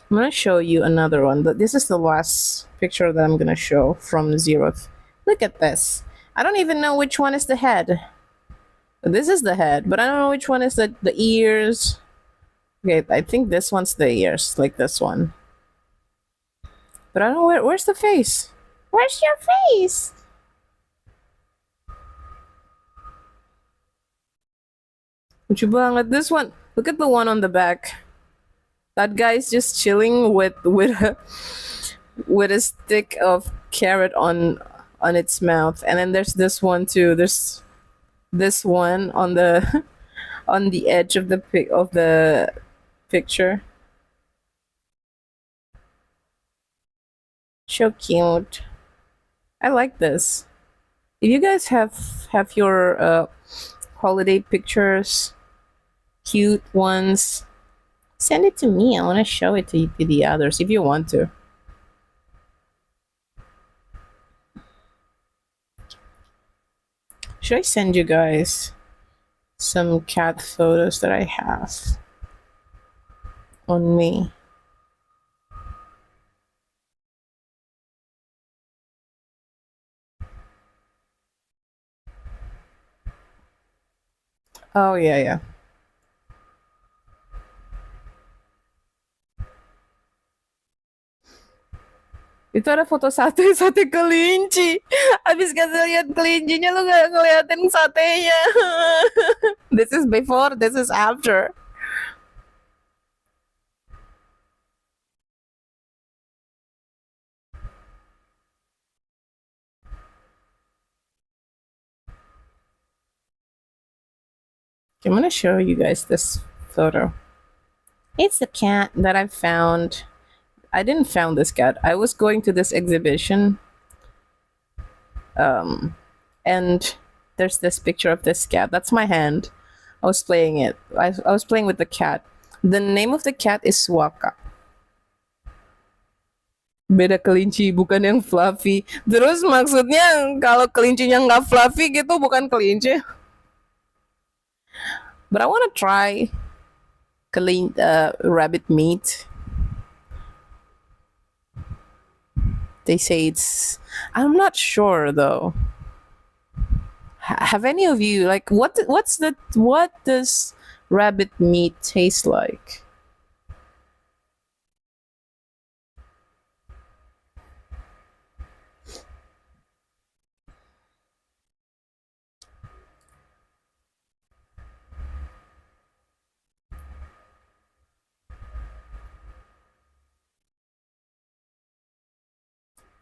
Speaker 1: I'm gonna show you another one. This is the last picture that I'm gonna show from Zeroth. Look at this. I don't even know which one is the head. This is the head, but I don't know which one is the ears. Okay, I think this one's the ears, like this one. But I don't know where's the face. Where's your face? Lucu banget. This one. Look at the one on the back. That guy's just chilling with a stick of carrot on its mouth. And then there's this one too. There's this one on the on the edge of the picture. So cute. I like this. If you guys have your holiday pictures, cute ones, send it to me. I want to show it to the others if you want to. Should I send you guys some cat photos that I have on me? Oh yeah, yeah. Itu ada foto sate kelinci. Abis kasih lihat kelincinya lu gak ngeliatin satenya. This is before, this is after. I'm gonna show you guys this photo. It's a cat that I found. I didn't found this cat. I was going to this exhibition, and there's this picture of this cat. That's my hand. I was playing it. I was playing with the cat. The name of the cat is Waka. Beda kelinci, bukan yang fluffy. Terus maksudnya kalau kelincinya nggak fluffy gitu bukan kelinci. But I want to try rabbit meat. They say it's. I'm not sure though. Have any of you like what does rabbit meat taste like?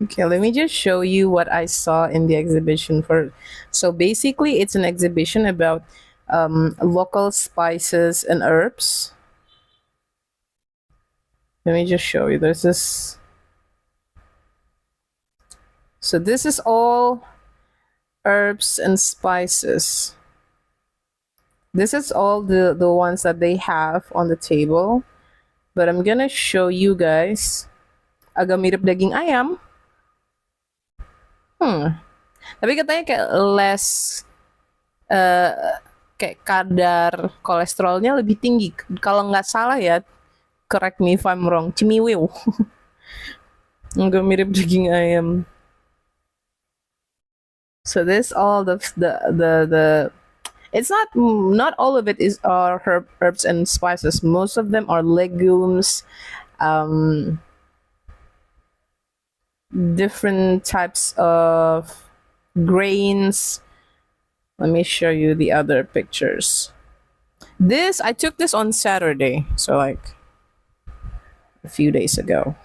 Speaker 1: Okay, let me just show you what I saw in the exhibition for. So basically, it's an exhibition about local spices and herbs. Let me just show you. There's this. So this is all herbs and spices. This is all the ones that they have on the table. But I'm gonna show you guys. Agak mirip daging ayam. Tapi katanya kayak less kayak kadar kolesterolnya lebih tinggi. Kalau nggak salah ya, correct me if I'm wrong. Cimiwiw. Agak mirip daging ayam. So this all the it's not all of it is herbs and spices. Most of them are legumes, different types of grains. Let me show you the other pictures. This I took this on Saturday, so like a few days ago.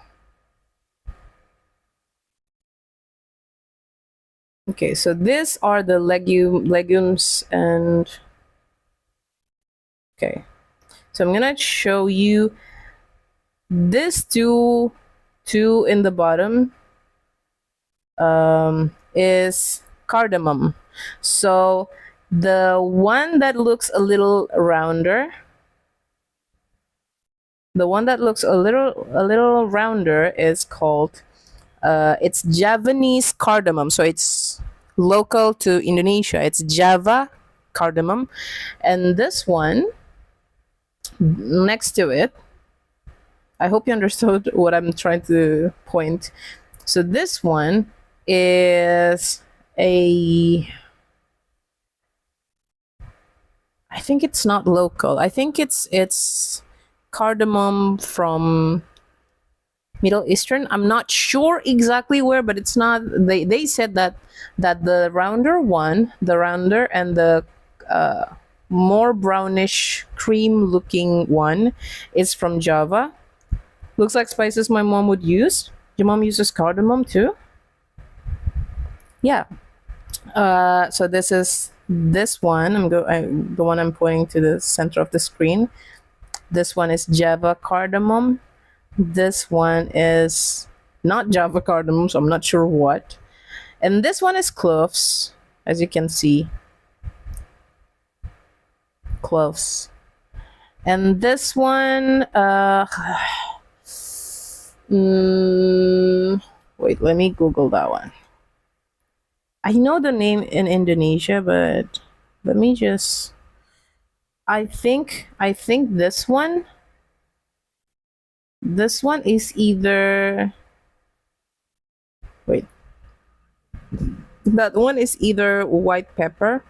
Speaker 1: Okay, so these are the legumes and okay. So I'm gonna show you this two in the bottom is cardamom. So the one that looks a little rounder, is called it's Javanese cardamom. So it's local to Indonesia. It's Java cardamom. And this one next to it, I hope you understood what I'm trying to point. So this one is I think it's not local. I think it's cardamom from Middle Eastern. I'm not sure exactly where, but it's not. They said that the rounder and the more brownish cream looking one is from Java. Looks like spices my mom would use. Your mom uses cardamom too? Yeah. So this is this one. The one I'm pointing to the center of the screen. This one is Java cardamom. This one is not Java cardamom, so I'm not sure what. And this one is cloves, as you can see. Cloves. And this one, wait, let me Google that one. I know the name in Indonesia, but let me just. I think this one. This one is either. Wait. That one is either white pepper.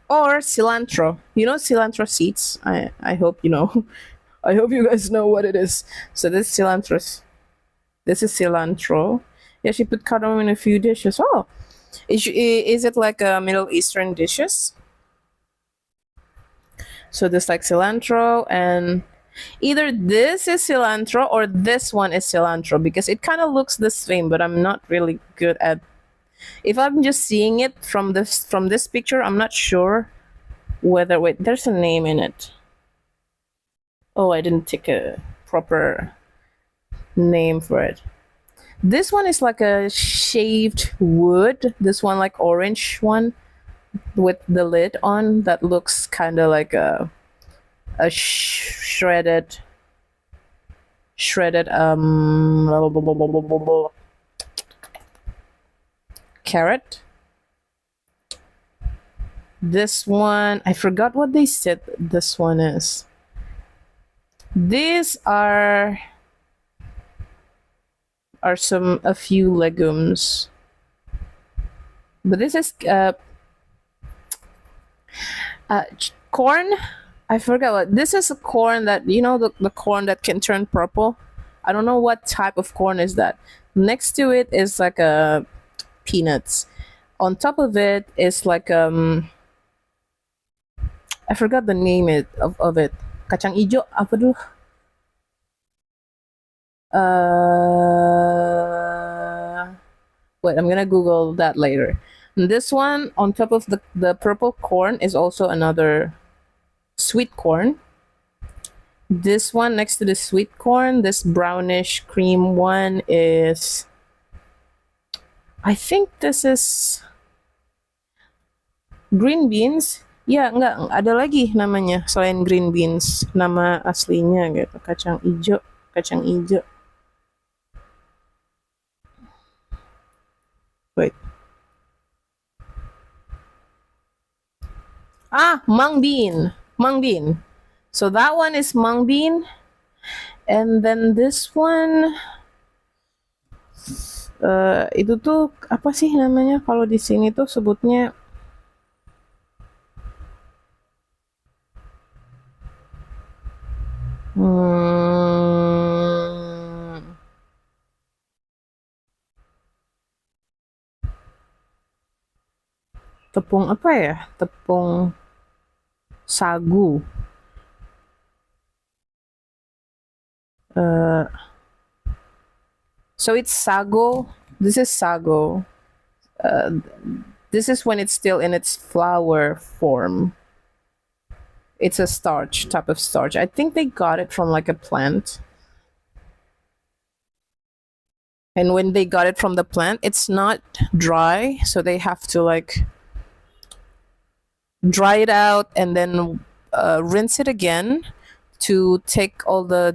Speaker 1: or cilantro. You know cilantro seeds? I hope you know. I hope you guys know what it is. So this cilantro. This is cilantro. Yeah, she put cardamom in a few dishes. Oh, is it like a Middle Eastern dishes? So this like cilantro, and either this is cilantro or this one is cilantro because it kind of looks the same, but I'm not really good at. If I'm just seeing it from this picture, I'm not sure whether wait. There's a name in it. Oh, I didn't take a proper name for it. This one is like a shaved wood. This one like orange one with the lid on that looks kind of like a shredded carrot. This one I forgot what they said this one is. These are a few legumes. But this is corn. I forgot what this is. A corn that you know the corn that can turn purple. I don't know what type of corn is that. Next to it is like a peanuts. On top of it is like I forgot the name of it. Kacang ijo apa dulu? Wait, I'm gonna Google that later. And this one on top of the purple corn is also another sweet corn. This one next to the sweet corn, this brownish cream one is I think this is green beans. Ya, enggak, ada lagi namanya selain green beans. Nama aslinya gitu, kacang ijo, kacang ijo. Wait. Ah, mung bean. Mung bean. So that one is mung bean. And then this one itu tuh apa sih namanya kalau di sini tuh sebutnya tepung apa ya? Tepung sagu. So it's sago. This is sago. This is when it's still in its flour form. It's a starch, type of starch. I think they got it from like a plant. And when they got it from the plant, it's not dry, so they have to like dry it out and then rinse it again to take all the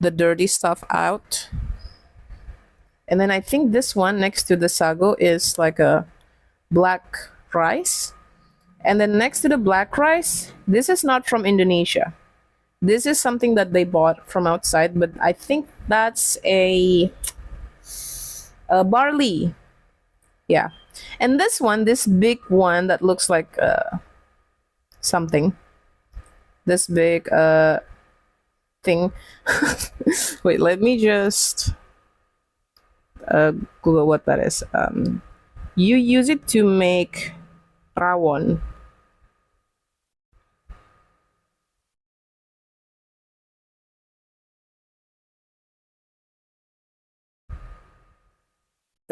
Speaker 1: dirty stuff out. And then I think this one next to the sago is like a black rice. And then next to the black rice, this is not from Indonesia. This is something that they bought from outside, but I think that's a barley. Yeah. And this one, this big one that looks like something. This big thing. Wait, let me just Google what that is. You use it to make rawon.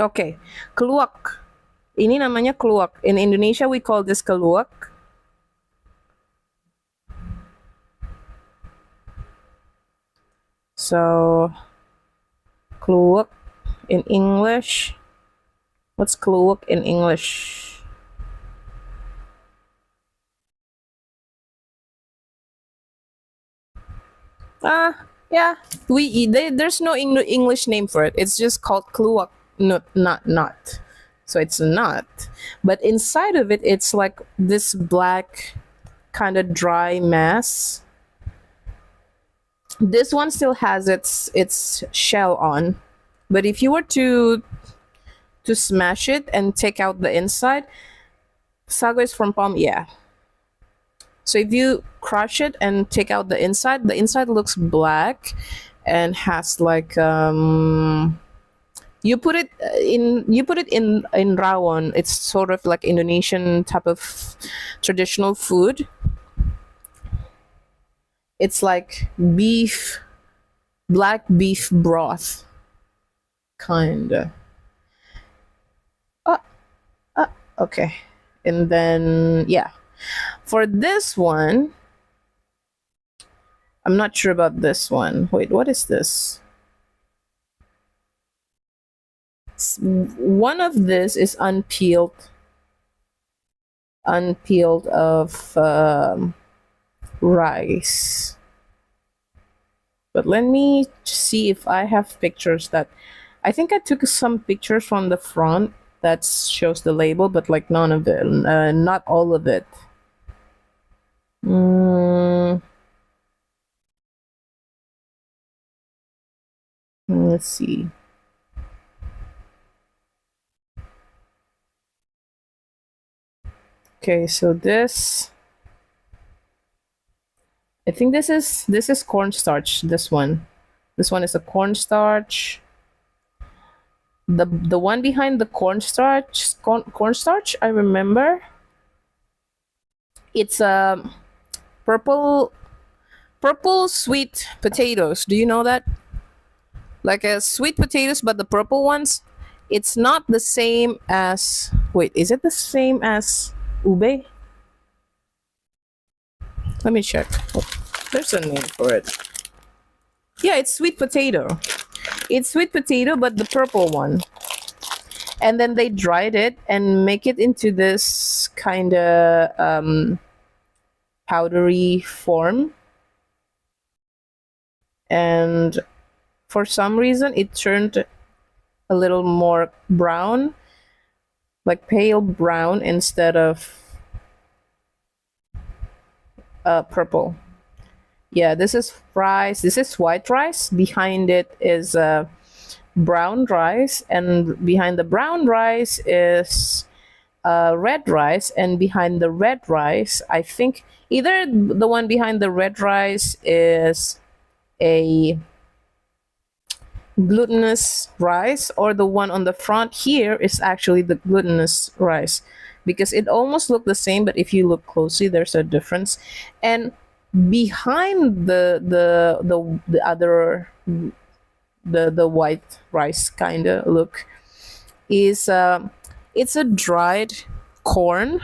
Speaker 1: Okay, keluak. Ini namanya keluak. In Indonesia, we call this keluak. So, keluak in English. What's keluak in English? Yeah. There's no English name for it. It's just called keluak. No, not. So it's not. But inside of it, it's like this black kind of dry mass. This one still has its shell on, but if you were to smash it and take out the inside, sago is from palm, yeah. So if you crush it and take out the inside looks black and has like you put it in rawon. It's sort of like Indonesian type of traditional food. It's like beef, black beef broth, kinda. Uh, okay, and then yeah, for this one, I'm not sure about this one. Wait, what is this? One of this is unpeeled of rice. But let me see if I have pictures that. I think I took some pictures from the front that shows the label, but like none of it, not all of it. Mm, let's see. Okay, so this. I think this is cornstarch. This one is a cornstarch. The one behind the cornstarch. I remember. It's a purple sweet potatoes. Do you know that? Like a sweet potatoes, but the purple ones. It's not the same as. Wait, is it the same as ube? Let me check. Oh, there's a name for it. Yeah, it's sweet potato. It's sweet potato, but the purple one. And then they dried it and make it into this kind of powdery form. And for some reason, it turned a little more brown, like pale brown instead of purple. Yeah, this is rice. This is white rice. Behind it is brown rice, and behind the brown rice is red rice, and behind the red rice, I think either the one behind the red rice is a glutinous rice, or the one on the front here is actually the glutinous rice, because it almost look the same, but if you look closely, there's a difference. And behind the other the white rice kind of look is it's a dried corn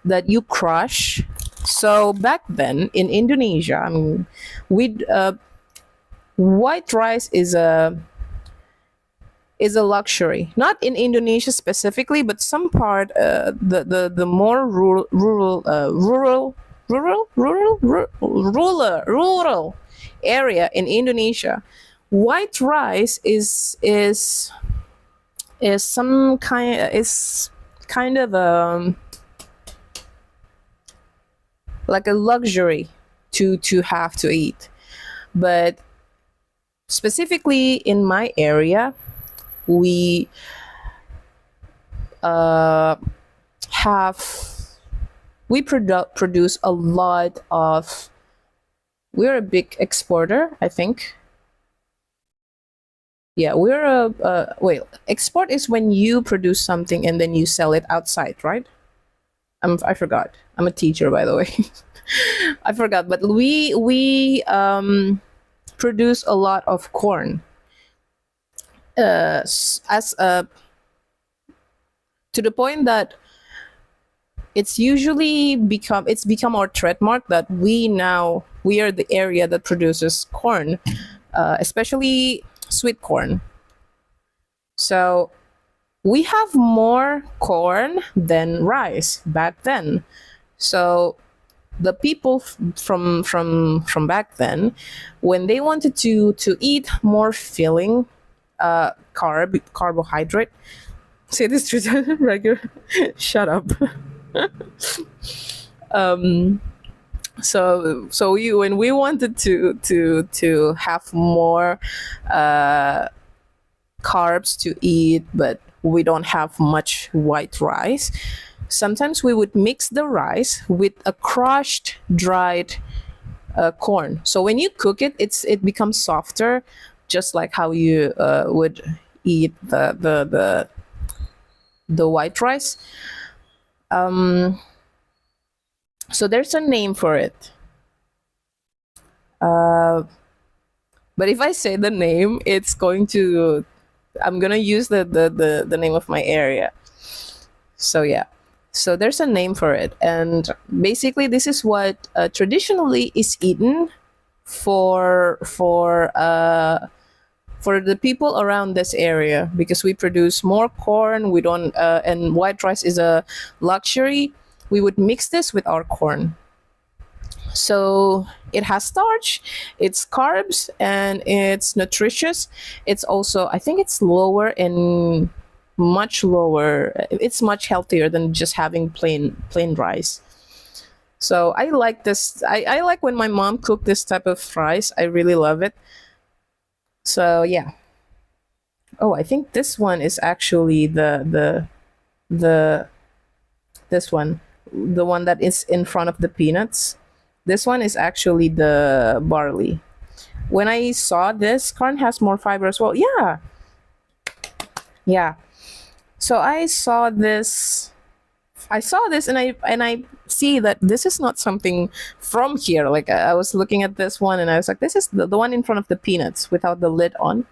Speaker 1: that you crush. So back then in Indonesia, I mean, with white rice is a luxury, not in Indonesia specifically, but some part the more rural area in Indonesia. White rice is some kind of like a luxury to have to eat. But specifically in my area, we produce a lot of. We're a big exporter, I think. Yeah, we're wait, export is when you produce something and then you sell it outside, right? I forgot. I'm a teacher, by the way. I forgot, but we produce a lot of corn. As to the point that it's become our trademark that we are the area that produces corn, especially sweet corn. So we have more corn than rice back then. So the people from back then, when they wanted to eat more filling carbohydrate, say this truth regular shut up. When we wanted to have more carbs to eat, but we don't have much white rice, Sometimes we would mix the rice with a crushed dried corn. So when you cook it, it becomes softer, just like how you would eat the white rice. Um, so there's a name for it. Uh, but if I say the name, it's going to I'm gonna use the name of my area. So yeah. So there's a name for it, and basically this is what traditionally is eaten for the people around this area, because we produce more corn. We don't and white rice is a luxury. We would mix this with our corn. So it has starch, it's carbs, and it's nutritious. It's also, I think it's lower in much lower. It's much healthier than just having plain rice. So I like this. I like when my mom cooked this type of rice. I really love it. So yeah. Oh, I think this one is actually the this one, the one that is in front of the peanuts. This one is actually the barley. When I saw this, corn has more fiber as well. Yeah, yeah. So I saw this, and I see that this is not something from here. Like I was looking at this one, and I was like, this is the one in front of the peanuts without the lid on.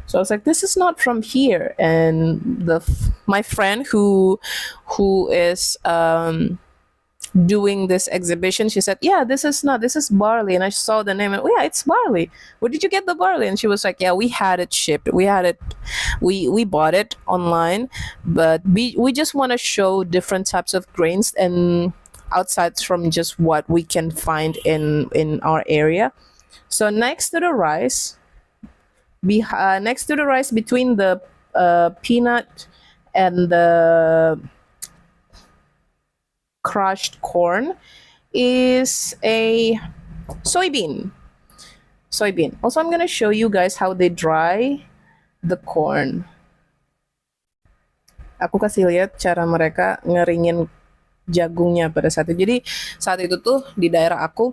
Speaker 1: So I was like, this is not from here. And my friend who is doing this exhibition, she said, yeah, this is not, this is barley. And I saw the name, and oh yeah, it's barley. Where did you get the barley? And she was like, yeah, we had it shipped, we bought it online, but we just want to show different types of grains, and outside from just what we can find in our area. So next to the rice, between the peanut and the crushed corn, is a soybean. Soybean. Also, I'm gonna show you guys how they dry the corn. Aku kasih lihat cara mereka ngeringin jagungnya pada saat itu. Jadi saat itu tuh di daerah aku,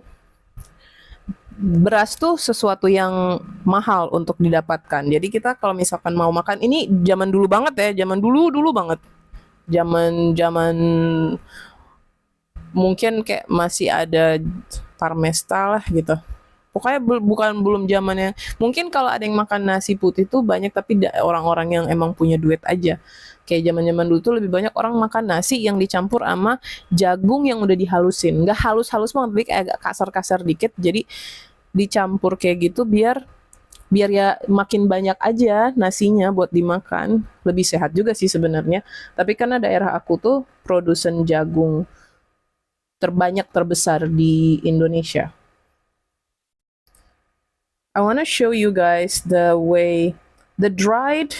Speaker 1: beras tuh sesuatu yang mahal untuk didapatkan. Jadi kita kalau misalkan mau makan, ini zaman dulu banget ya, zaman dulu banget. Zaman mungkin kayak masih ada parmesta lah gitu. Pokoknya bukan belum zamannya. Mungkin kalau ada yang makan nasi putih tuh banyak, tapi orang-orang yang emang punya duit aja. Kayak zaman-zaman dulu tuh lebih banyak orang makan nasi yang dicampur sama jagung yang udah dihalusin. Nggak halus-halus banget, tapi kayak agak kasar-kasar dikit. Jadi dicampur kayak gitu biar biar ya makin banyak aja nasinya buat dimakan. Lebih sehat juga sih sebenarnya. Tapi karena daerah aku tuh produsen jagung terbesar di Indonesia. I want to show you guys the way the dried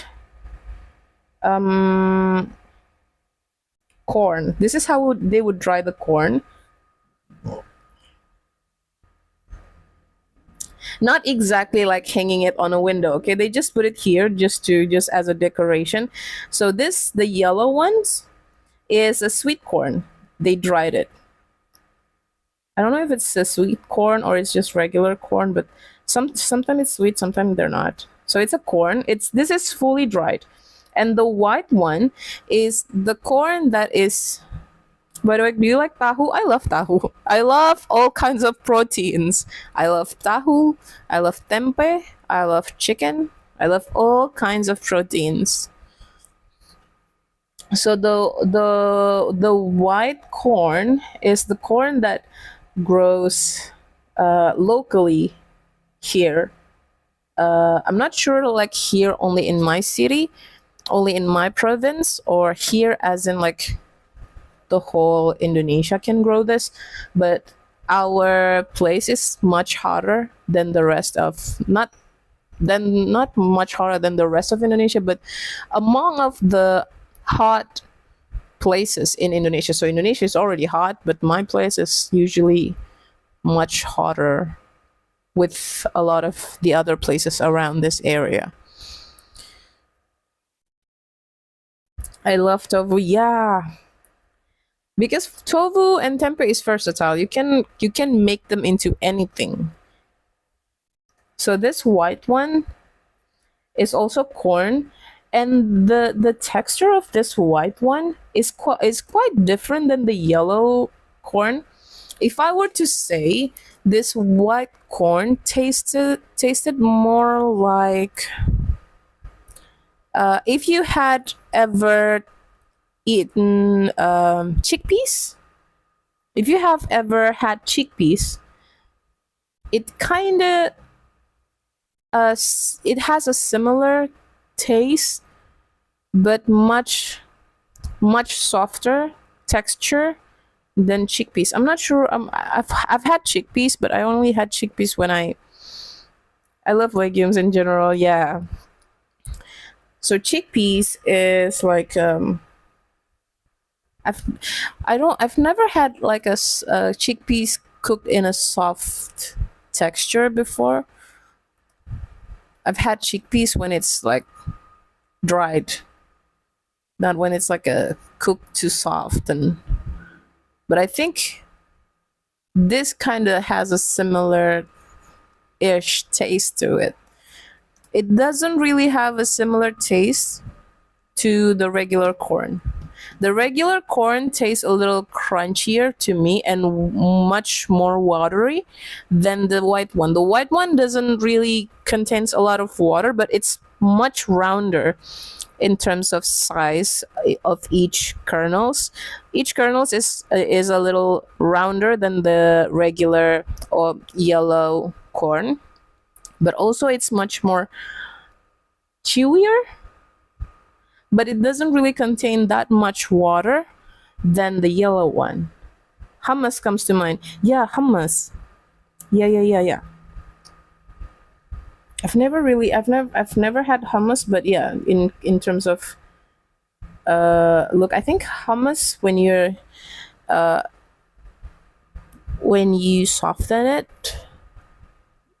Speaker 1: corn. This is how they would dry the corn. Not exactly like hanging it on a window, okay? They just put it here just as a decoration. So the yellow ones is a sweet corn. They dried it. I don't know if it's a sweet corn or it's just regular corn, but sometimes it's sweet, sometimes they're not. So it's a corn. This is fully dried. And the white one is the corn that is. By the way, do you like tahu? I love tahu. I love all kinds of proteins. I love tahu. I love tempeh. I love chicken. I love all kinds of proteins. So the white corn is the corn that grows locally here. I'm not sure, like here only in my city, only in my province, or here as in like the whole Indonesia can grow this, but our place is much hotter than the rest of not much hotter than the rest of Indonesia, but among of the hot places in Indonesia. So Indonesia is already hot, but my place is usually much hotter with a lot of the other places around this area. I love tofu. Yeah. because tofu and tempeh is versatile. You can make them into anything. So this white one is also corn, and the texture of this white one is quite different than the yellow corn. If I were to say, this white corn tasted more like, if you had ever eaten chickpeas. If you have ever had chickpeas, it kind of it has a similar taste, but much softer texture than chickpeas. I'm not sure. I've had chickpeas, but I only had chickpeas when I love legumes in general. Yeah. So chickpeas is like, I've I've never had like a chickpeas cooked in a soft texture before. I've had chickpeas when it's like dried, not when it's like a cooked too soft. And but I think this kind of has a similar ish taste to it. It doesn't really have a similar taste to the regular corn. The regular corn tastes a little crunchier to me and much more watery than the white one. The white one doesn't really contains a lot of water, but it's much rounder in terms of size of each kernels. Each kernels is a little rounder than the regular or yellow corn, but also it's much more chewier, but it doesn't really contain that much water than the yellow one. Hummus comes to mind. Yeah, hummus. Yeah. I've never had hummus, but yeah, in terms of look, I think hummus, when you soften it,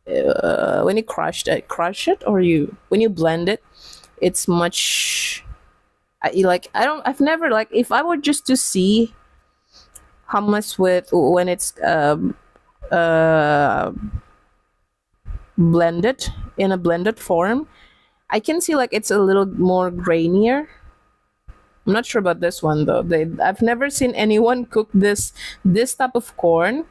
Speaker 1: when you crush it, or when you blend it, it's much. I've never, like, if I were just to see hummus with when it's uh blended in a blended form, I can see like it's a little more grainier. I'm not sure about this one though. I've never seen anyone cook this type of corn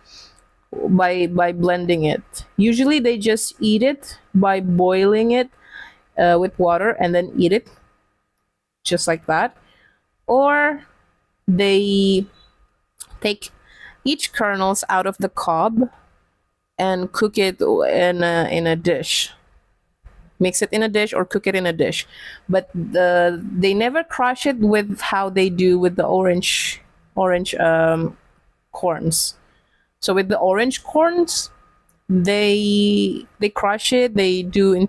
Speaker 1: by blending it. Usually they just eat it by boiling it with water and then eat it just like that, or they take each kernels out of the cob and cook it in a dish, mix it in a dish or cook it in a dish. But they never crush it with how they do with the orange corns. So with the orange corns, they crush it, they turn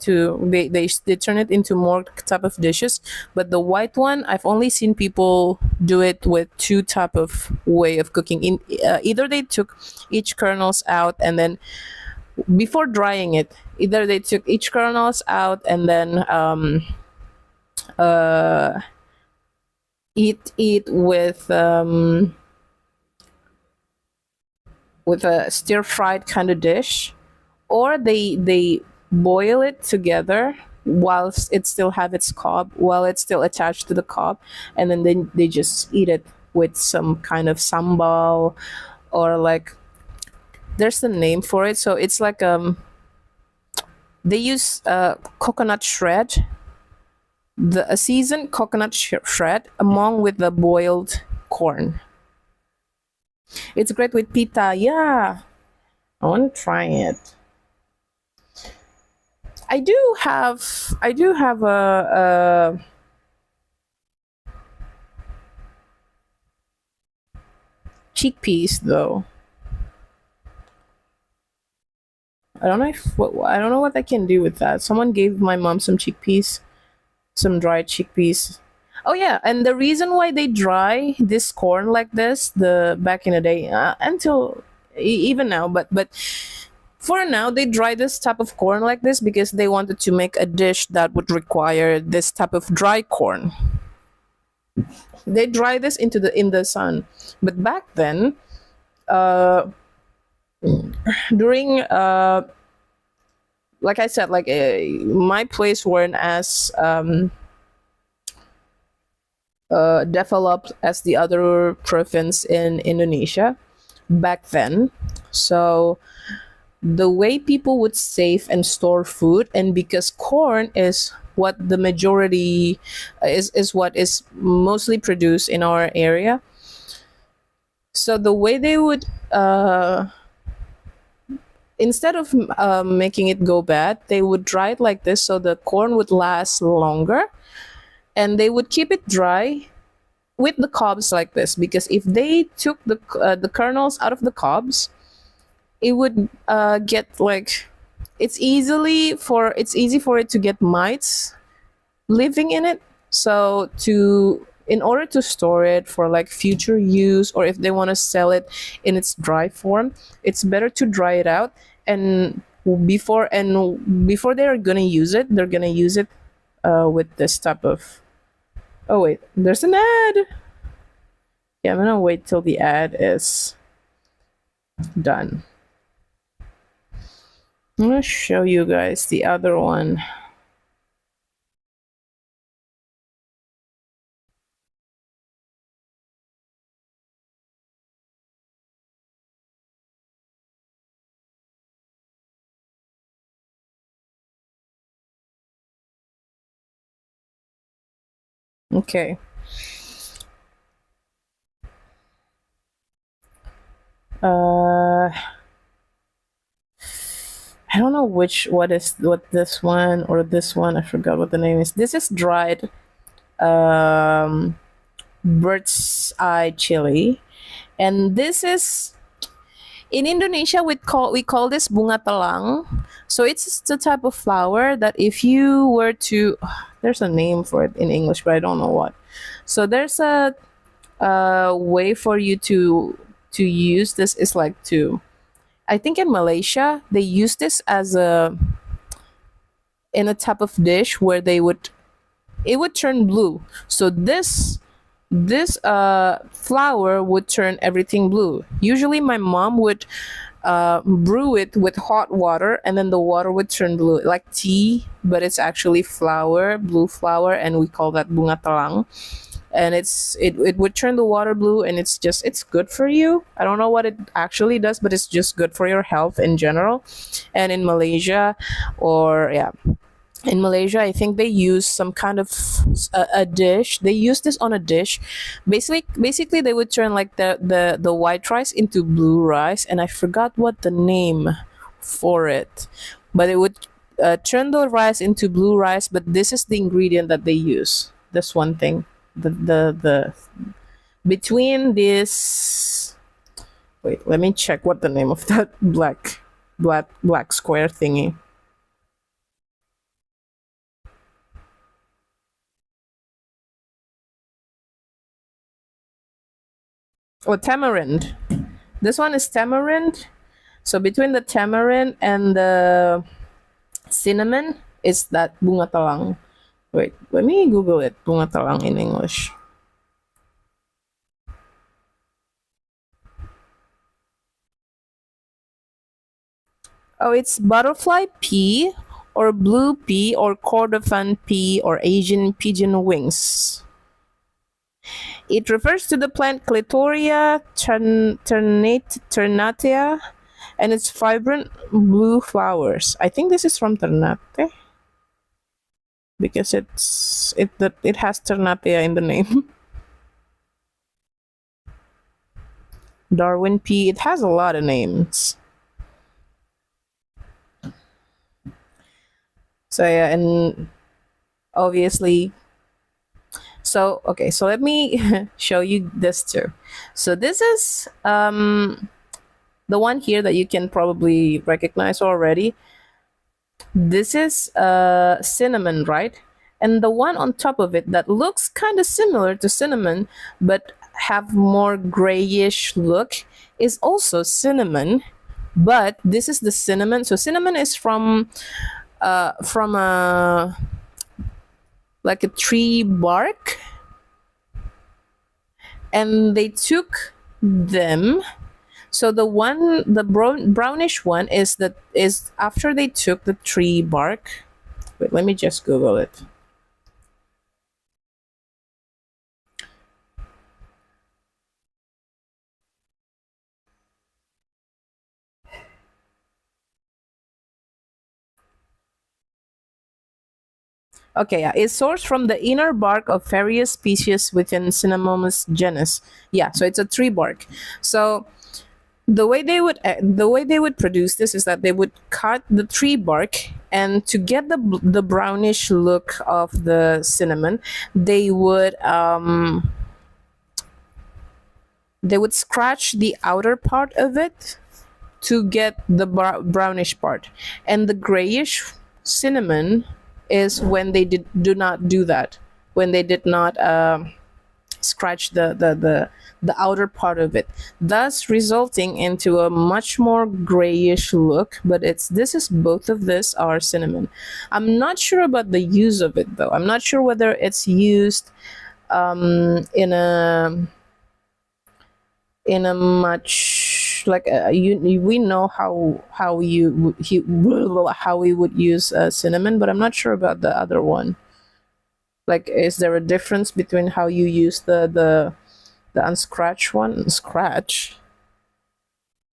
Speaker 1: it into more type of dishes. But the white one, I've only seen people do it with two type of way of cooking. Either they took each kernels out and then before drying it, either they took each kernels out and then uh eat with a stir fried kind of dish, or they boil it together whilst it still have its cob, while it's still attached to the cob, and then they just eat it with some kind of sambal, or like, there's a name for it. So it's like, they use coconut shred, a seasoned coconut shred among with the boiled corn. It's great with pita. Yeah, I want to try it. I do have a chickpeas though. I don't know what I can do with that. Someone gave my mom some chickpeas, some dried chickpeas. Oh yeah, and the reason why they dry this corn like this, the back in the day, until even now, but for now they dry this type of corn like this because they wanted to make a dish that would require this type of dry corn. They dry this into the in the sun. But back then, uh, during like I said, like my place weren't as developed as the other province in Indonesia back then. So the way people would save and store food, and because corn is what the majority is what is mostly produced in our area, so the way they would instead of making it go bad, they would dry it like this so the corn would last longer, and they would keep it dry with the cobs like this, because if they took the kernels out of the cobs, it would get like it's easy for it to get mites living in it. So to in order to store it for like future use, or if they want to sell it in its dry form, it's better to dry it out. And before they're gonna use it, they're gonna use it with this type of. Oh wait, there's an ad. Yeah, I'm gonna wait till the ad is done. I'm gonna show you guys the other one. Okay. Uh, I don't know what this one or this one. I forgot what the name is. This is dried bird's eye chili, and this is in Indonesia we call this bunga telang. So it's the type of flower that if you were to, there's a name for it in English, but I don't know what. So there's a way for you to use this is like to, I think in Malaysia they use this as a in a type of dish where it would turn blue. So this flour would turn everything blue. Usually my mom would brew it with hot water, and then the water would turn blue like tea, but it's actually flour, blue flour, and we call that bunga telang. And it would turn the water blue, and it's good for you. I don't know what it actually does, but it's just good for your health in general. And in Malaysia, or yeah, in Malaysia, I think they use some kind of a dish. They use this on a dish. Basically, they would turn like the white rice into blue rice, and I forgot what the name for it, but it would turn the rice into blue rice. But this is the ingredient that they use. This one thing, the between this. Wait, let me check what the name of that black square thingy. Oh, tamarind. This one is tamarind. So between the tamarind and the cinnamon is that bunga telang. Wait, let me Google it. Bunga telang in English. Oh, it's butterfly pea, or blue pea, or Kordofan pea, or Asian pigeon wings. It refers to the plant Clitoria ternatea and its vibrant blue flowers. I think this is from Ternate because it has Ternatea in the name. Darwin pea. It has a lot of names. So yeah, and obviously, so okay, so let me show you this too. So this is the one here that you can probably recognize already. This is cinnamon, right? And the one on top of it that looks kind of similar to cinnamon but have more grayish look is also cinnamon, but this is the cinnamon. So cinnamon is from a like a tree bark, and they took them. So the brownish one is after they took the tree bark. Wait, let me just Google it. Okay, yeah, it's sourced from the inner bark of various species within Cinnamomus genus. Yeah, so it's a tree bark. So the way they would produce this is that they would cut the tree bark, and to get the brownish look of the cinnamon, they would scratch the outer part of it to get the brownish part, and the grayish cinnamon is when they do not do that, when they did not scratch the outer part of it, thus resulting into a much more grayish look. But this is both of this are cinnamon. I'm not sure about the use of it though. I'm not sure whether it's used in a much like we know how we would use cinnamon, but I'm not sure about the other one. Like, is there a difference between how you use the unscratched one? Scratch.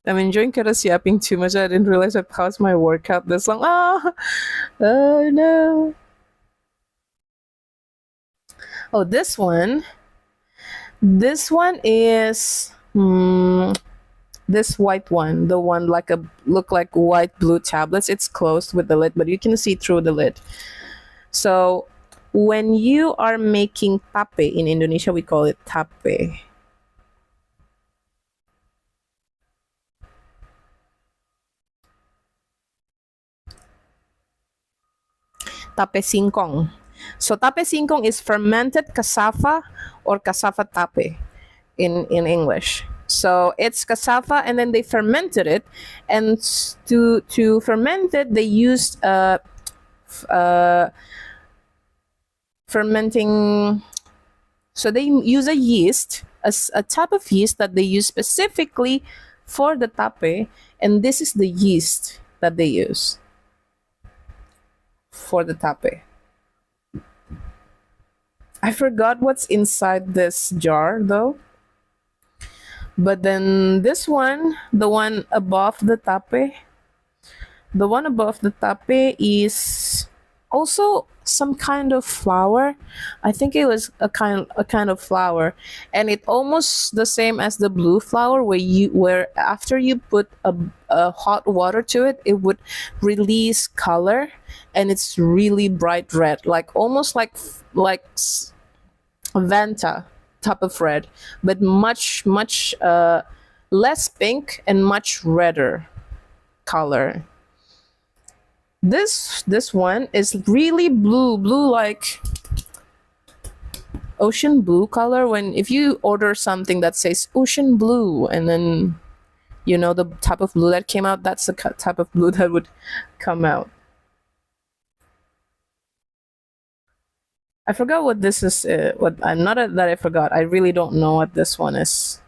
Speaker 1: I'm enjoying Kara's yapping too much. I didn't realize I paused my workout this long. Oh no. Oh, this one. This one is this white one, the one look like white blue tablets. It's closed with the lid, but you can see through the lid. So when you are making tape in Indonesia, we call it tape. Tape singkong. So tape singkong is fermented cassava or cassava tape in English. So it's cassava, and then they fermented it, and to ferment it, they used fermenting. So they use a yeast, a type of yeast that they use specifically for the tape, and this is the yeast that they use for the tape. I forgot what's inside this jar though. But then this one, the one above the tape, is also some kind of flour. I think it was a kind of flour, and it almost the same as the blue flour, where after you put a hot water to it, it would release color, and it's really bright red, like almost like Vanta type of red, but much less pink and much redder color. This one is really blue like ocean blue color. When if you order something that says ocean blue, and then you know the type of blue that came out, that's the type of blue that would come out. I forgot what this is. What I'm not that I forgot. I really don't know what this one is.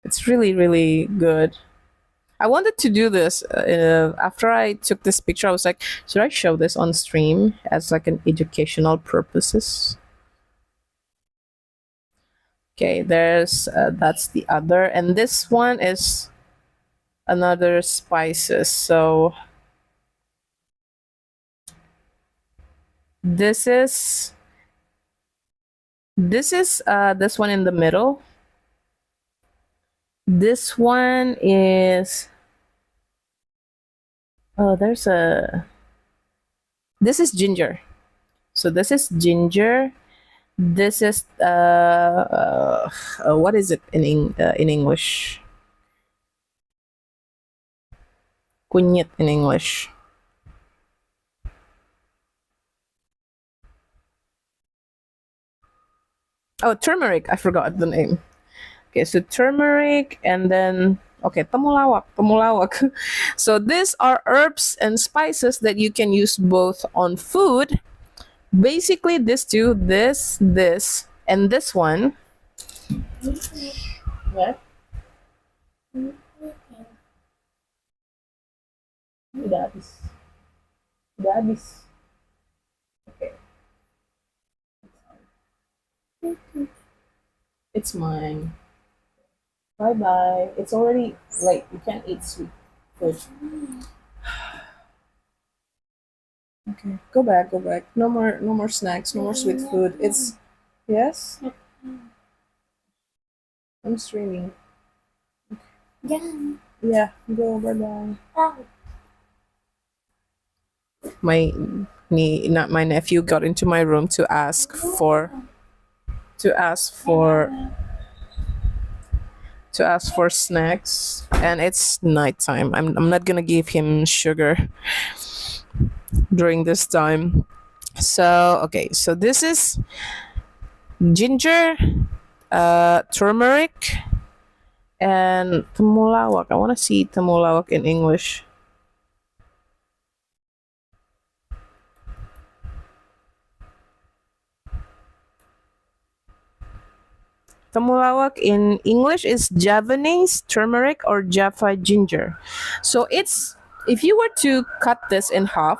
Speaker 1: It's really good. I wanted to do this after I took this picture. I was like, should I show this on stream as like an educational purposes? Okay, there's that's the other, and this one is another spices. So this is this one in the middle. This one is there's a this is ginger. So this is ginger. This is what is it in English? Kunyit in English. Oh, turmeric. I forgot the name. Okay, so turmeric, and then okay, temulawak. So these are herbs and spices that you can use both on food. Basically, this And this one, what? Udah habis. Udah habis. Okay. It's mine. Bye bye. It's already late. You can't eat sweet food. Okay. Go back, go back. No more snacks, no more sweet food. It's yes? I'm streaming. Yeah, go bye bye. My not my nephew got into my room to ask for to ask for snacks, and it's nighttime. I'm not gonna give him sugar during this time. So okay, so this is ginger, turmeric, and temulawak. I want to see temulawak in English. Temulawak in English is Javanese turmeric or Java ginger. So it's, if you were to cut this in half,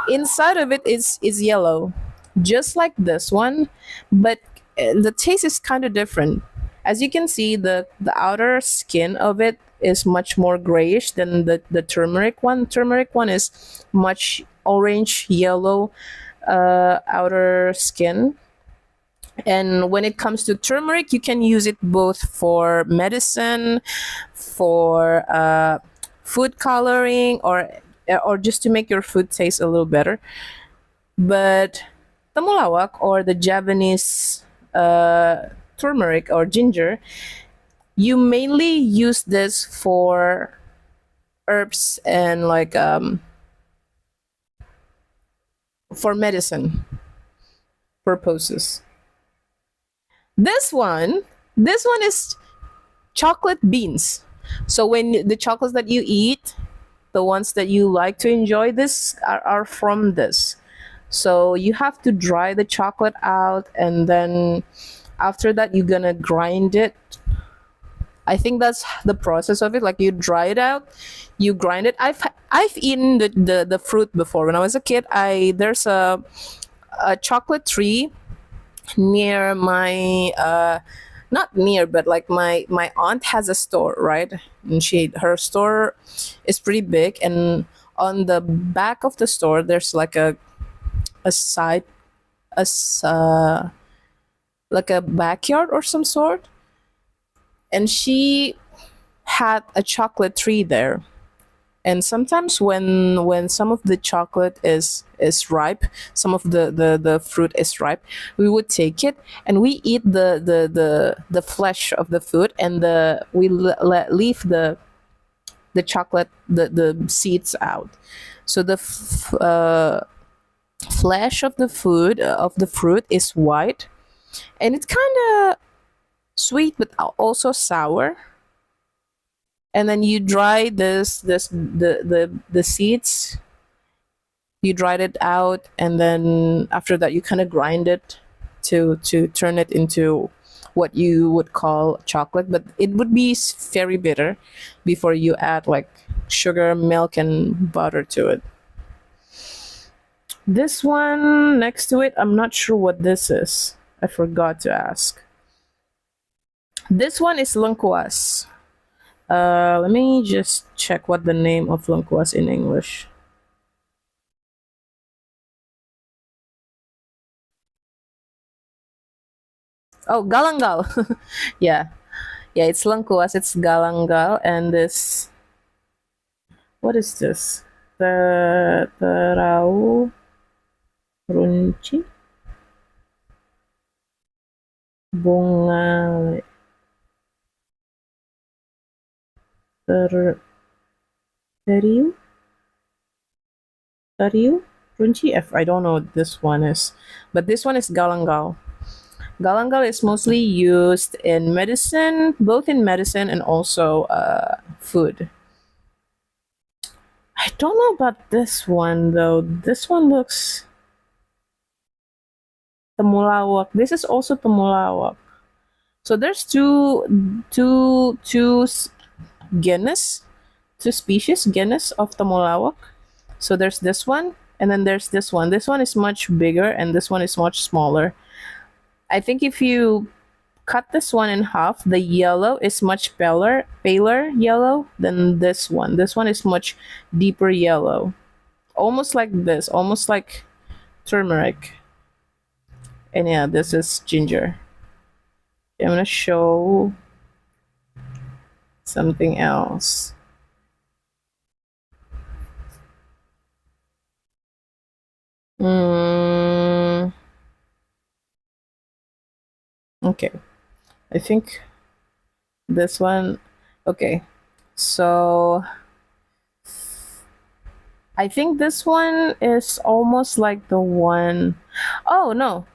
Speaker 1: inside of it is yellow, just like this one, but the taste is kind of different. As you can see, the outer skin of it is much more grayish than the turmeric one. Turmeric one is much orange yellow outer skin. And when it comes to turmeric, you can use it both for medicine, for food coloring, or just to make your food taste a little better. But temulawak, or the Javanese turmeric or ginger, you mainly use this for herbs and like for medicine purposes. This one is chocolate beans. So when the chocolates that you eat, the ones that you like to enjoy, this are from this. So you have to dry the chocolate out, and then after that you're gonna grind it. I think that's the process of it. Like, you dry it out, you grind it. I've eaten the fruit before. When I was a kid, I there's a chocolate tree near my not near, but like my aunt has a store, right? And her store is pretty big, and on the back of the store there's like a side a s- like a backyard or some sort, and she had a chocolate tree there. And sometimes when some of the chocolate is ripe, some of the fruit is ripe, we would take it and we eat the flesh of the fruit, and leave the chocolate, the seeds out. So the flesh of the fruit is white, and it's kind of sweet but also sour. And then you dry the seeds, you dried it out, and then after that you kind of grind it to turn it into what you would call chocolate, but it would be very bitter before you add like sugar, milk, and butter to it. This one next to it, I'm not sure what this is. I forgot to ask. This one is lengkuas. Let me just check what the name of lengkuas in English. Oh, galangal. Yeah, yeah, it's lengkuas. It's galangal, and this. What is this? Terau runci bunga ter teriu teriu runci. F. I don't know what this one is, but this one is galangal. Galangal is mostly used in medicine, both in medicine and also food. I don't know about this one though. This one looks temulawak. This is also temulawak. So there's genus, two species genus of temulawak. So there's this one, and then there's this one. This one is much bigger, and this one is much smaller. I think if you cut this one in half, the yellow is much paler yellow than this one. This one is much deeper yellow, almost like this, almost like turmeric. And yeah, this is ginger. I'm gonna show something else. Mm, okay, I think this one. Okay, so I think this one is almost like the one. Oh no,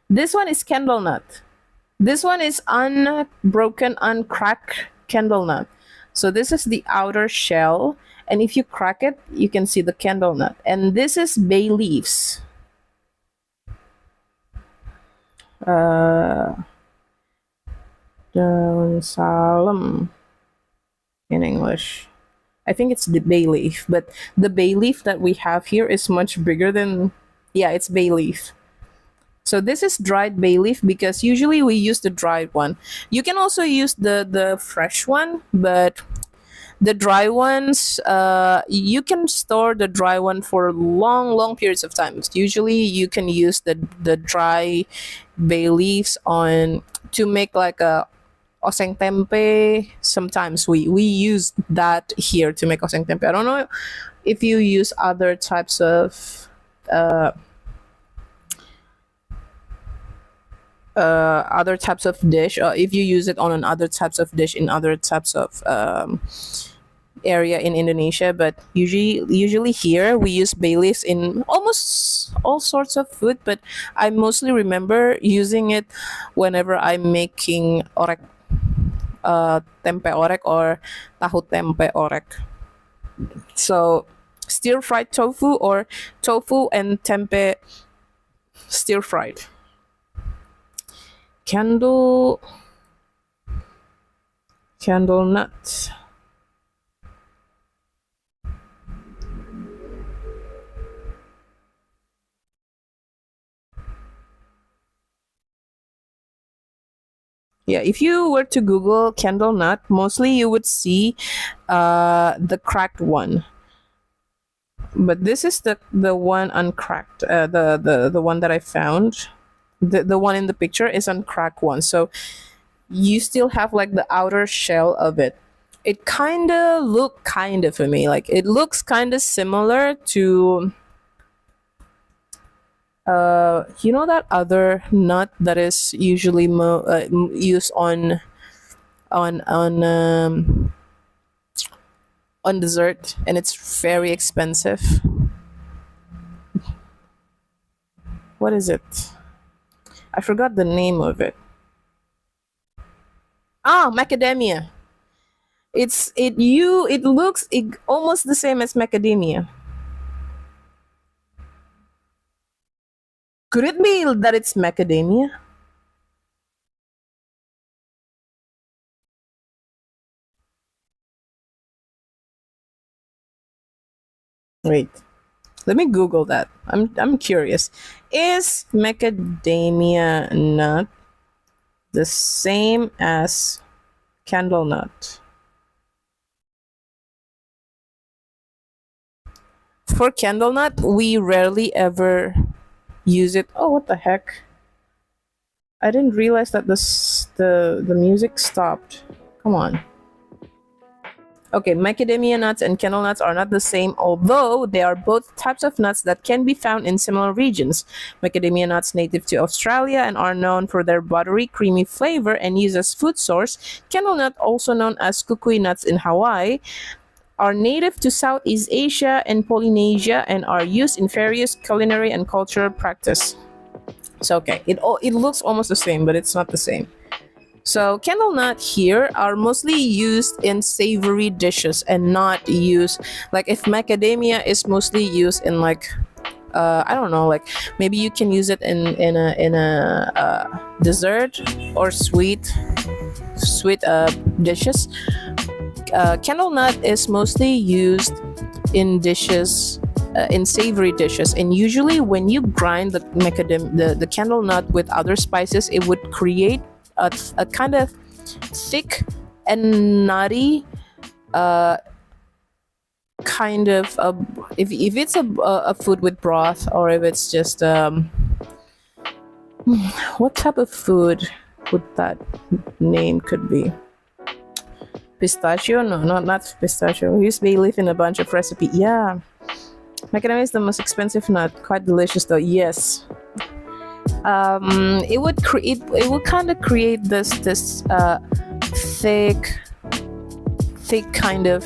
Speaker 1: this one is candle nut. This one is unbroken, uncracked candle nut. So this is the outer shell, and if you crack it, you can see the candle nut. And this is bay leaves. Daun salam in English. I think it's the bay leaf, but the bay leaf that we have here is much bigger than. Yeah, it's bay leaf. So this is dried bay leaf because usually we use the dried one. You can also use the fresh one, but the dry ones, you can store the dry one for long periods of time. Usually you can use the dry bay leaves on to make like a oseng tempe. Sometimes we use that here to make oseng tempe. I don't know if you use other types of dish, or if you use it on other types of dish in other types of area in Indonesia. But usually here we use bay leaves in almost all sorts of food, but I mostly remember using it whenever I'm making orek, tempe orek or tahu tempe orek. So stir fried tofu or tofu and tempe stir fried. Candle nut. Yeah, if you were to Google candle nut, mostly you would see the cracked one. But this is the one uncracked. The one that I found. The one in the picture is uncracked one. So you still have like the outer shell of it. It kind of for me like it looks kind of similar to you know that other nut that is usually used on on dessert, and it's very expensive. What is it? I forgot the name of it. Ah, macadamia. It looks almost the same as macadamia. Could it be that it's macadamia? Wait, let me Google that. I'm curious. Is macadamia nut the same as candle nut? For candle nut, we rarely ever use it. Oh, what the heck! I didn't realize that the music stopped. Come on. Okay, macadamia nuts and candle nuts are not the same, although they are both types of nuts that can be found in similar regions. Macadamia nuts native to Australia and are known for their buttery, creamy flavor and used as food source. Candle nut, also known as kukui nuts in Hawaii, are native to Southeast Asia and Polynesia and are used in various culinary and cultural practice. So okay, it looks almost the same, but it's not the same. So candle nut here are mostly used in savory dishes and not used like if macadamia is mostly used in like I don't know, like maybe you can use it in a dessert or sweet dishes. Candle nut is mostly used in dishes, in savory dishes, and usually when you grind the candle nut with other spices, it would create a kind of thick and nutty uh, kind of if it's a food with broth, or if it's just what type of food would that name could be? Pistachio? No, not pistachio. We use bay leaf in a bunch of recipe. Yeah, macadamia is the most expensive nut. Quite delicious though. Yes. It would kind of create this thick kind of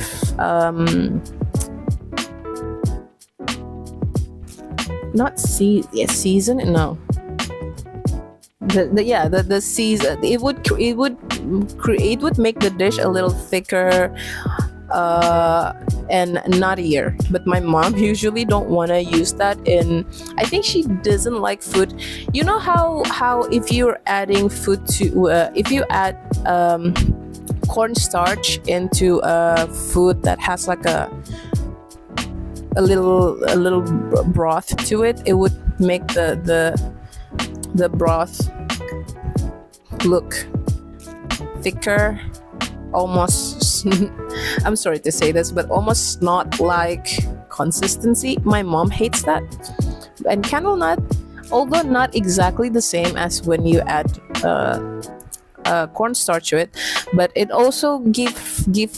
Speaker 1: not season, no, the season. It would make the dish a little thicker and nuttier, but my mom usually don't want to use that in. I think she doesn't like food. You know how if you're adding food to if you add cornstarch into a food that has like a little broth to it, it would make the broth look thicker, almost I'm sorry to say this, but almost not like consistency. My mom hates that. And candle nut, although not exactly the same as when you add cornstarch to it, but it also give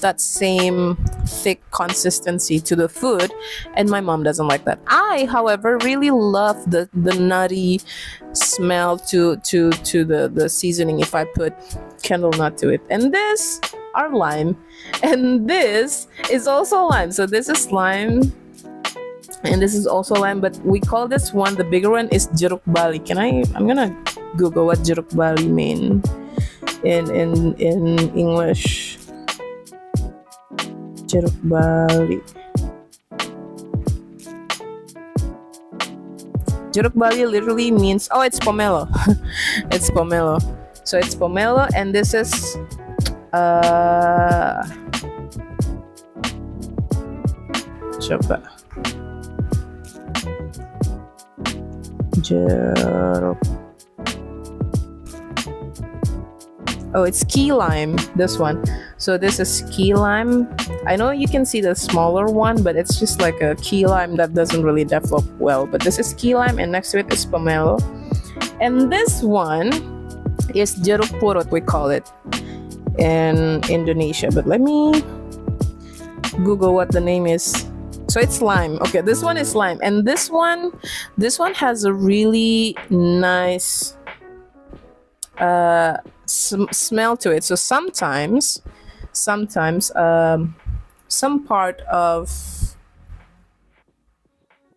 Speaker 1: that same thick consistency to the food, and my mom doesn't like that. I, however, really love the nutty smell to the seasoning if I put candle nut to it. And this are lime, and this is also lime. So this is lime, and this is also lime, but we call this one, the bigger one, is jeruk bali. I'm gonna Google what jeruk bali mean in English. Jeruk bali. Jeruk bali literally means, oh, it's pomelo. It's pomelo. So it's pomelo, and this is coba jeruk. Oh, it's key lime, this one. So this is key lime. I know you can see the smaller one, but it's just like a key lime that doesn't really develop well. But this is key lime, and next to it is pomelo. And this one is jeruk purut, we call it in Indonesia. But let me Google what the name is. So it's lime. Okay, this one is lime, and this one has a really nice smell to it. So sometimes some part of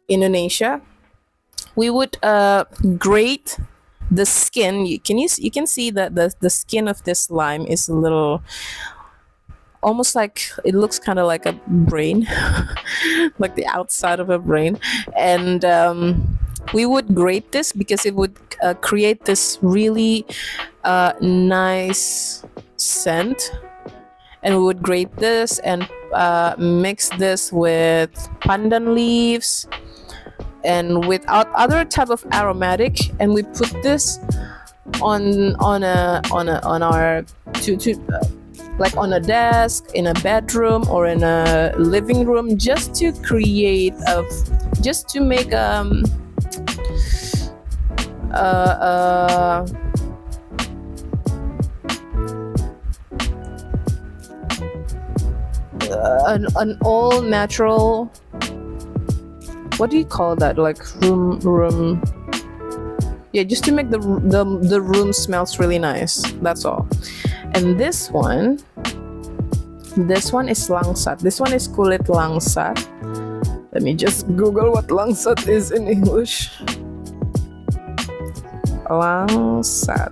Speaker 1: Indonesia, we would grate the skin. You can see that the skin of this lime is a little, almost like, it looks kind of like a brain, like the outside of a brain. And we would grate this because it would create this really nice scent. And we would grate this and mix this with pandan leaves and with other type of aromatic, and we put this on our like on a desk, in a bedroom, or in a living room, just to make an all natural, what do you call that, like room, yeah, just to make the room smells really nice. That's all. And this one is langsat. This one is kulit langsat. Let me just Google what langsat is in English. Langsat.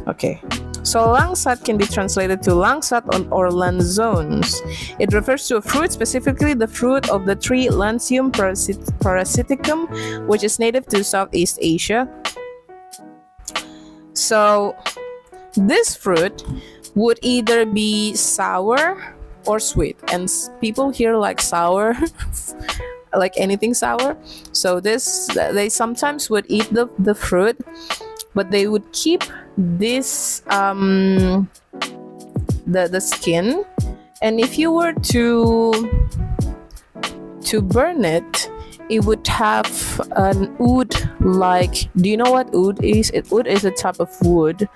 Speaker 1: Okay. So langsat can be translated to langsat or lanzones. It refers to a fruit, specifically the fruit of the tree Lansium parasiticum, which is native to Southeast Asia. So this fruit would either be sour or sweet, and people here like sour, like anything sour. So this, they sometimes would eat the fruit, but they would keep this the skin, and if you were to burn it, it would have an oud like. Do you know what oud is? Oud is a type of wood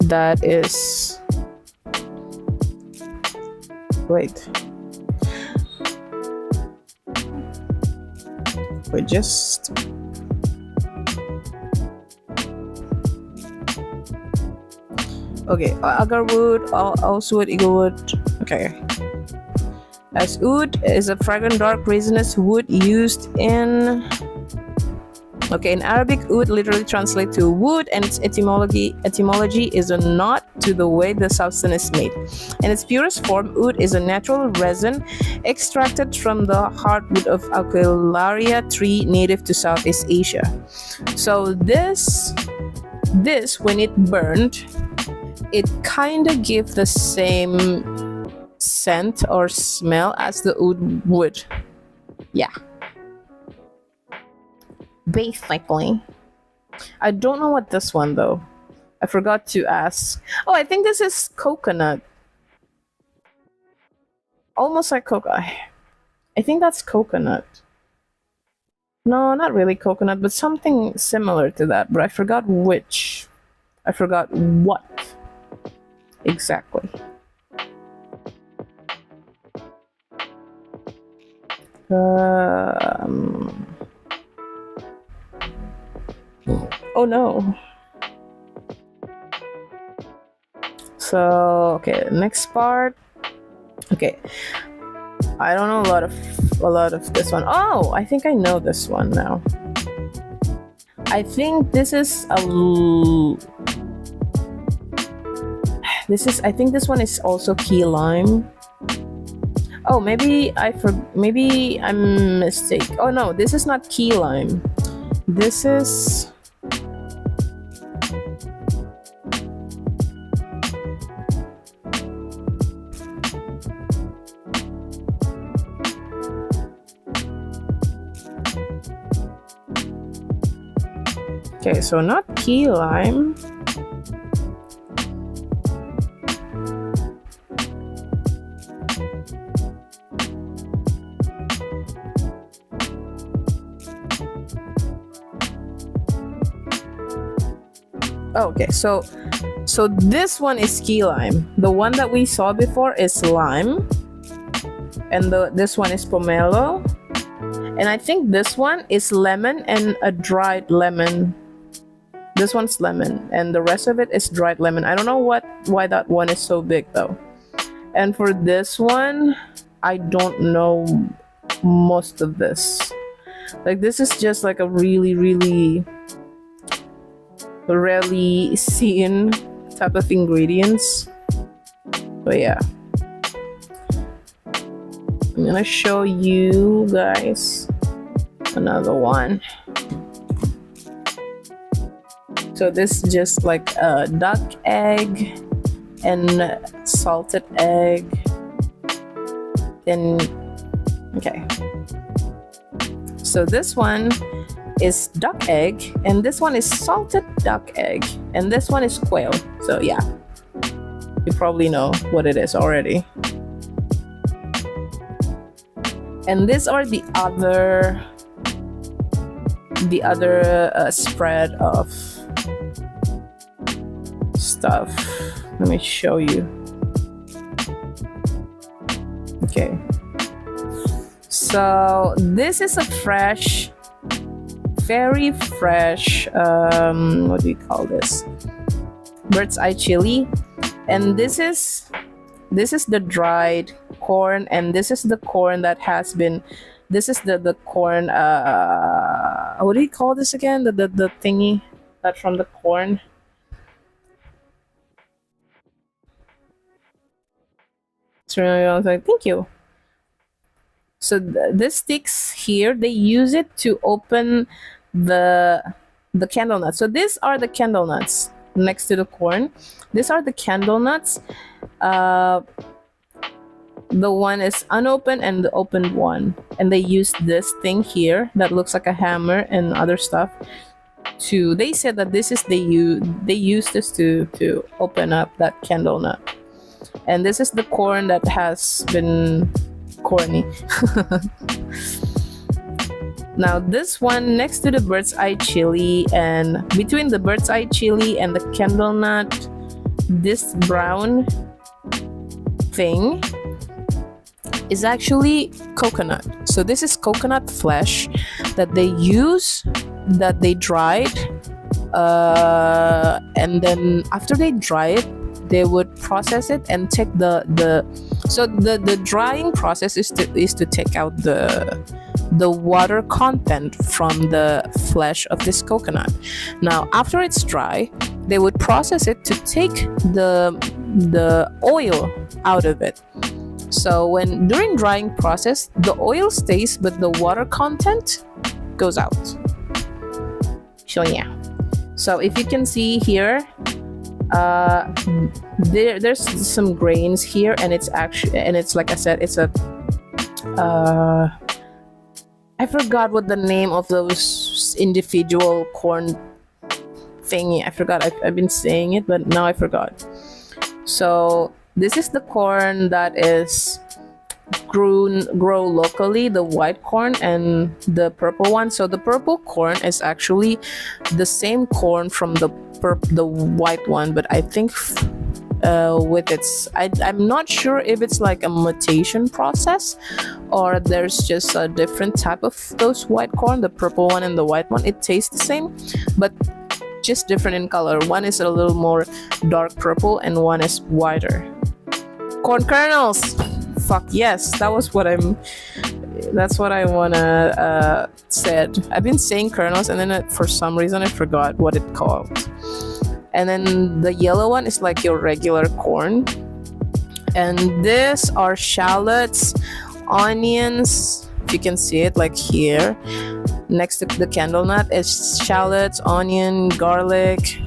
Speaker 1: that is. Wait, just. Okay, agar wood, also wood, eagle wood. Okay. As oud is a fragrant, dark, resinous wood used in. Okay, in Arabic, oud literally translates to wood, and its etymology is a nod to the way the substance is made. In its purest form, oud is a natural resin extracted from the hardwood of Aquilaria tree native to Southeast Asia. So this when it burned, it kind of gives the same scent or smell as the oud would. Yeah. Basically. I don't know what this one though. I forgot to ask. Oh, I think this is coconut. Almost like coconut. I think that's coconut. No, not really coconut, but something similar to that. But I forgot which. I forgot what exactly. Oh no. So okay, next part. Okay, I don't know a lot of this one. Oh, I think I know this one now. I think this is I think this one is also key lime. Oh, maybe I'm mistaken. Oh no, this is not key lime. This is. Okay, so not key lime. Okay, so this one is key lime. The one that we saw before is lime, and this one is pomelo, and I think this one is lemon and a dried lemon. This one's lemon, and the rest of it is dried lemon. I don't know why that one is so big though. And for this one, I don't know most of this. Like this is just like a really rarely seen type of ingredients. But yeah, I'm gonna show you guys another one. So this is just like a duck egg and salted egg. Then okay, so this one is duck egg, and this one is salted duck egg, and this one is quail. So yeah, you probably know what it is already. And these are the other spread of stuff. Let me show you. Okay, so this is a very fresh what do you call this, bird's eye chili, and this is the dried corn, and this is the corn that has been, this is the corn, what do you call this again, the thingy that from the corn, So I was like, thank you. So this sticks here, they use it to open the candle nuts. So these are the candle nuts next to the corn. These are the candle nuts. The one is unopened and the opened one, and they use this thing here that looks like a hammer and other stuff to, they said that this is they use this to open up that candle nut. And this is the corn that has been corny. Now this one next to the bird's eye chili, and between the bird's eye chili and the candle nut, this brown thing is actually coconut. So this is coconut flesh that they use, that they dried, and then after they dry it, they would process it and take the drying process is to take out the water content from the flesh of this coconut. Now after it's dry, they would process it to take the oil out of it. So when during drying process, the oil stays but the water content goes out. So yeah, so if you can see here, there's some grains here, and it's actually, and it's like I said, it's a I forgot what the name of those individual corn thingy. I forgot. I've been saying it, but now I forgot. So this is the corn that is grow locally, the white corn and the purple one. So the purple corn is actually the same corn from the white one, but I think with its, I'm not sure if it's like a mutation process or there's just a different type of those white corn, the purple one and the white one. It tastes the same, but just different in color. One is a little more dark purple and one is whiter. Corn kernels, fuck yes, that's what I wanna said. I've been saying kernels, and then for some reason I forgot what it called. And then the yellow one is like your regular corn, and these are shallots, onions. If you can see it, like here next to the candle nut is shallots, onion, garlic.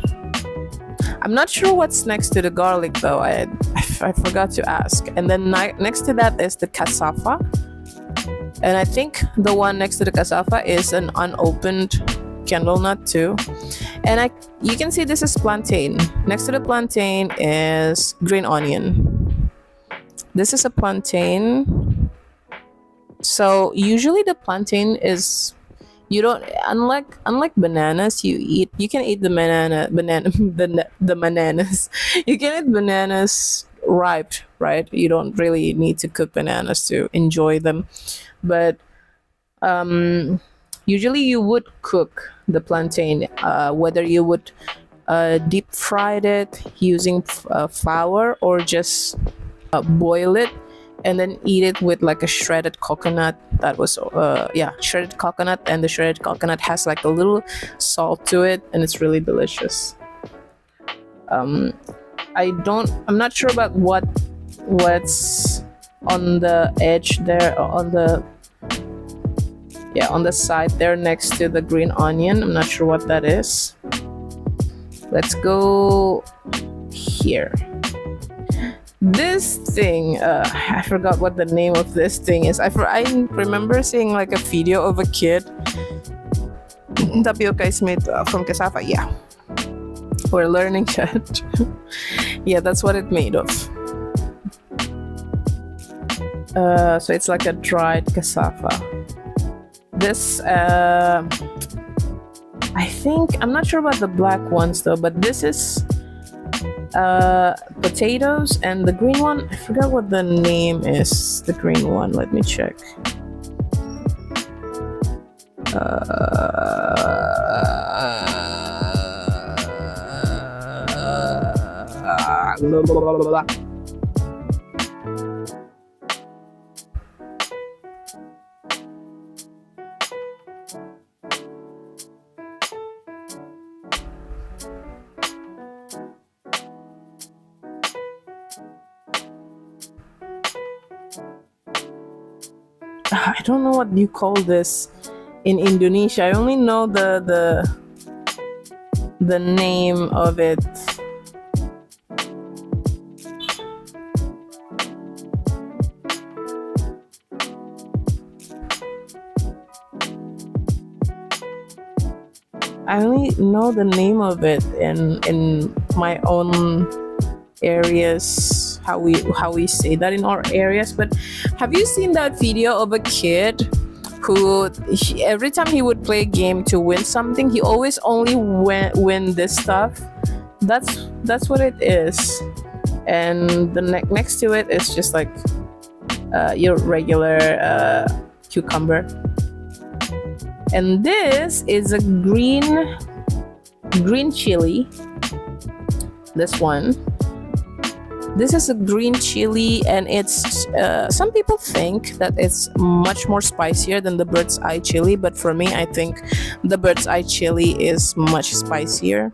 Speaker 1: I'm not sure what's next to the garlic though. I forgot to ask. And then next to that is the cassava, and I think the one next to the cassava is an unopened candle nut too. And you can see this is plantain. Next to the plantain is green onion. This is a plantain. So usually the plantain is, you don't, unlike bananas, you can eat the bananas. You can eat bananas ripe, right? You don't really need to cook bananas to enjoy them. But usually you would cook the plantain, whether you would deep fry it using flour or just boil it and then eat it with like a shredded coconut. That was shredded coconut, and the shredded coconut has like a little salt to it, and it's really delicious. I'm not sure about what's on the edge there, on the side there next to the green onion. I'm not sure what that is. Let's go here. This thing, I forgot what the name of this thing is. I remember seeing like a video of a kid. Tapioca is made from cassava. Yeah, we're learning that. Yeah, that's what it's made of. So it's like a dried cassava. This, I think, I'm not sure about the black ones though, but this is potatoes, and the green one, I forgot what the name is. The green one, let me check. Blah, blah, blah, blah, blah. I don't know what you call this in Indonesia. I only know the name of it. I only know the name of it in my own areas, how we say that in our areas. But have you seen that video of a kid who every time he would play a game to win something, he always only win this stuff? That's what it is. And the next to it is just like your regular cucumber. And this is a green chili. This one. This is a green chili, and it's some people think that it's much more spicier than the bird's eye chili, but for me, I think the bird's eye chili is much spicier.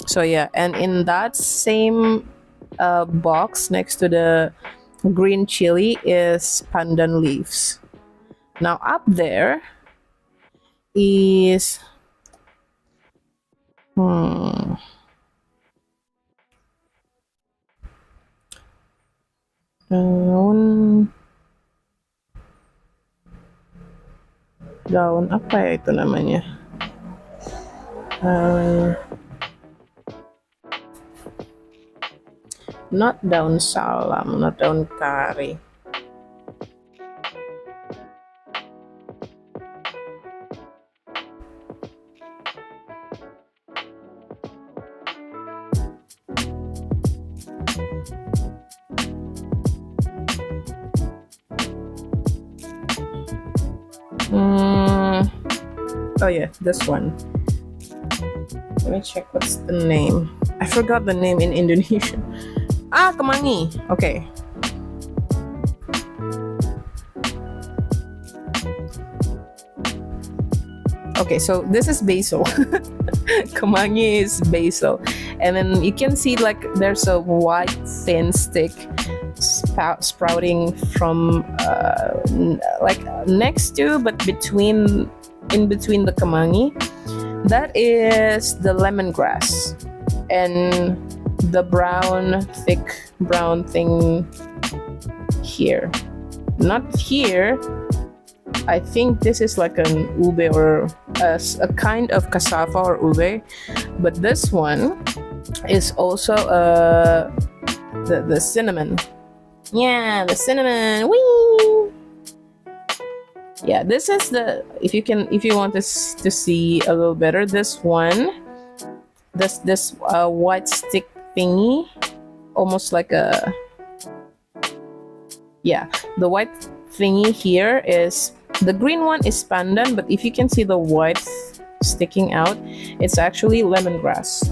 Speaker 1: So yeah, and in that same box next to the green chili is pandan leaves. Now up there is daun daun apa ya itu namanya? Not daun salam, not daun kari. Oh yeah, this one. Let me check what's the name. I forgot the name in Indonesian. Kemangi. Okay. Okay, so this is basil. Kemangi is basil. And then you can see like there's a white thin stick sprouting from like next to, but in between the kemangi. That is the lemongrass, and the thick brown thing here, not here. I think this is like an ube or a kind of cassava or ube, but this one is also the cinnamon. Yeah, the cinnamon. Whee! Yeah, this is if you want this to see a little better, this one, this white stick thingy, almost like the white thingy here is, the green one is pandan, but if you can see the white sticking out, it's actually lemongrass.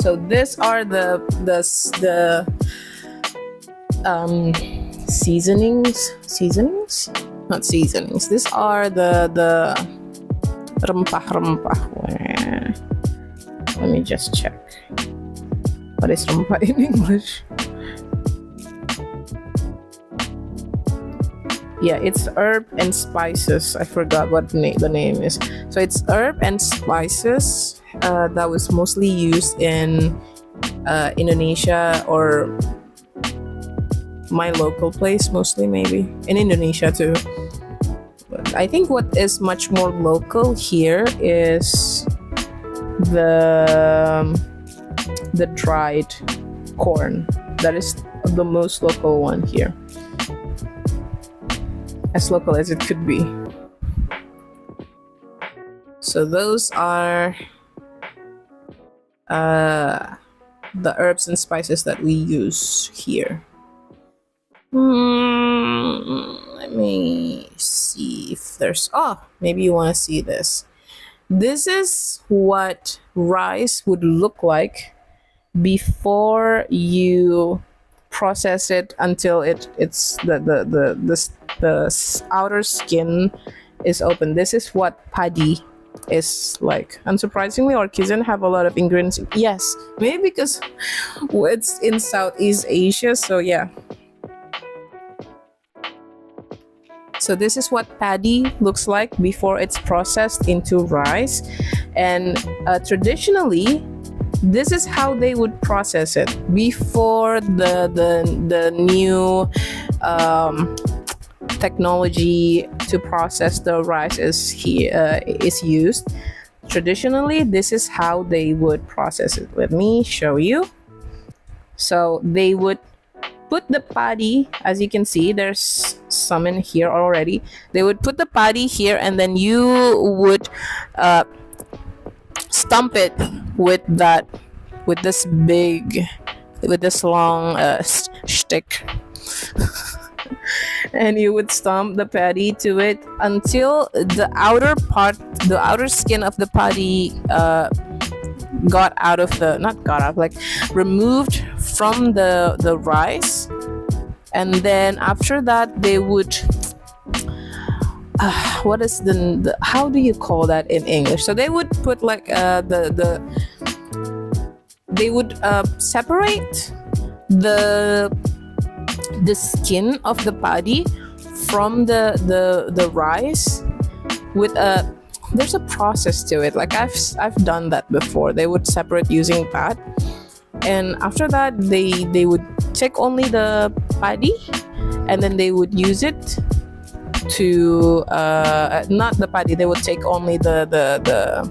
Speaker 1: So these are the seasonings, not seasonings. These are the rempah. Let me just check. What is rempah in English? Yeah, it's herb and spices. I forgot what the name is. So it's herb and spices that was mostly used in Indonesia, or my local place mostly, maybe in Indonesia too. But I think what is much more local here is the dried corn. That is the most local one here, as local as it could be. So those are the herbs and spices that we use here. Let me see if there's, maybe you want to see this. This is what rice would look like before you process it until it's the outer skin is open. This is what paddy is like. Unsurprisingly, our kitchen have a lot of ingredients. Yes, maybe because it's in Southeast Asia, so yeah. So this is what paddy looks like before it's processed into rice. And traditionally, this is how they would process it before the new technology to process the rice is used. Traditionally, this is how they would process it. Let me show you. So they would put the paddy, as you can see, there's some in here already. They would put the paddy here, and then you would stump it with this long stick. And you would stomp the paddy to it until the outer skin of the paddy got out of the not got out like removed from the rice. And then after that they would what is the how do you call that in English? So they would put like they would separate the skin of the paddy from the rice with a there's a process to it. Like I've done that before. They would separate using that, and after that they would take only the paddy, and then they would use it to not the paddy. They would take only the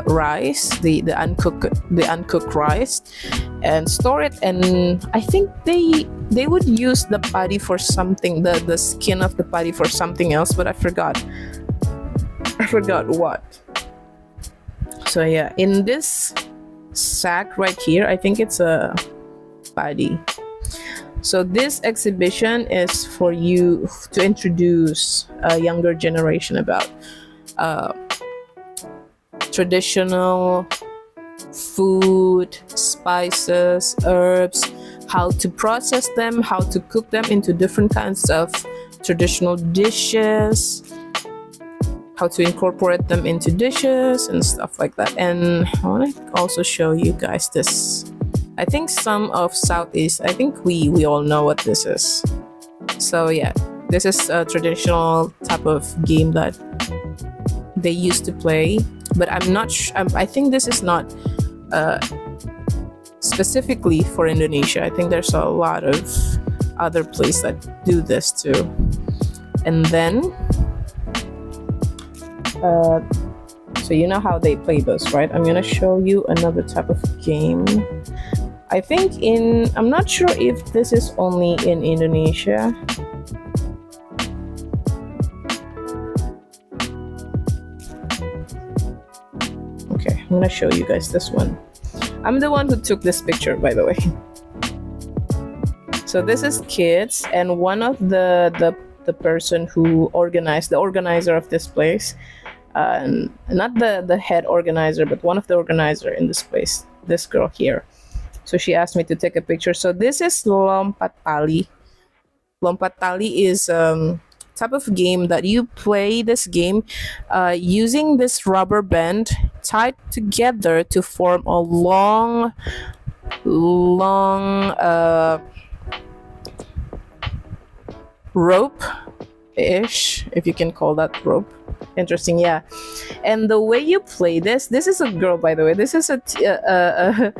Speaker 1: rice, the uncooked rice, and store it. And I think they would use the paddy for something, the skin of the paddy for something else, but I forgot what. So yeah, in this sack right here, I think it's a paddy. So this exhibition is for you to introduce a younger generation about traditional food, spices, herbs, how to process them, how to cook them into different kinds of traditional dishes, how to incorporate them into dishes and stuff like that. And I want to also show you guys this. I think some of Southeast, I think we all know what this is. So yeah, this is a traditional type of game that they used to play, but I'm not I think this is not specifically for Indonesia. I think there's a lot of other places that do this too. And then so you know how they play this, right? I'm gonna show you another type of game. I think I'm not sure if this is only in Indonesia. Okay, I'm gonna show you guys this one. I'm the one who took this picture, by the way. So this is kids, and one of the person who organized, the organizer of this place, not the head organizer, but one of the organizer in this place, this girl here. So she asked me to take a picture. So this is lompat tali. Lompat tali is type of game that you play this game using this rubber band tied together to form a long rope ish, if you can call that rope. Interesting, yeah. And the way you play this is a girl, by the way. This is I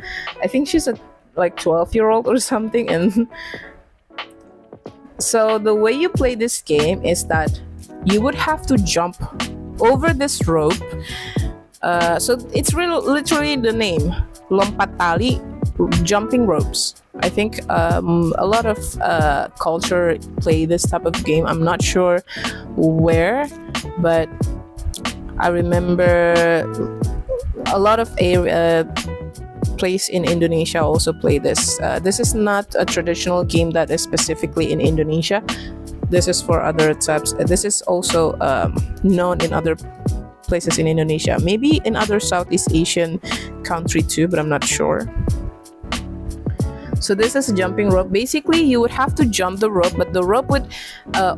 Speaker 1: think she's a like 12-year-old or something. And so the way you play this game is that you would have to jump over this rope. So it's literally the name, lompat tali, jumping ropes. I think a lot of culture play this type of game. I'm not sure where, but I remember a lot of place in Indonesia also play this. This is not a traditional game that is specifically in Indonesia. This is for other types. This is also known in other places in Indonesia, maybe in other Southeast Asian country too, but I'm not sure. So this is a jumping rope. Basically, you would have to jump the rope, but the rope would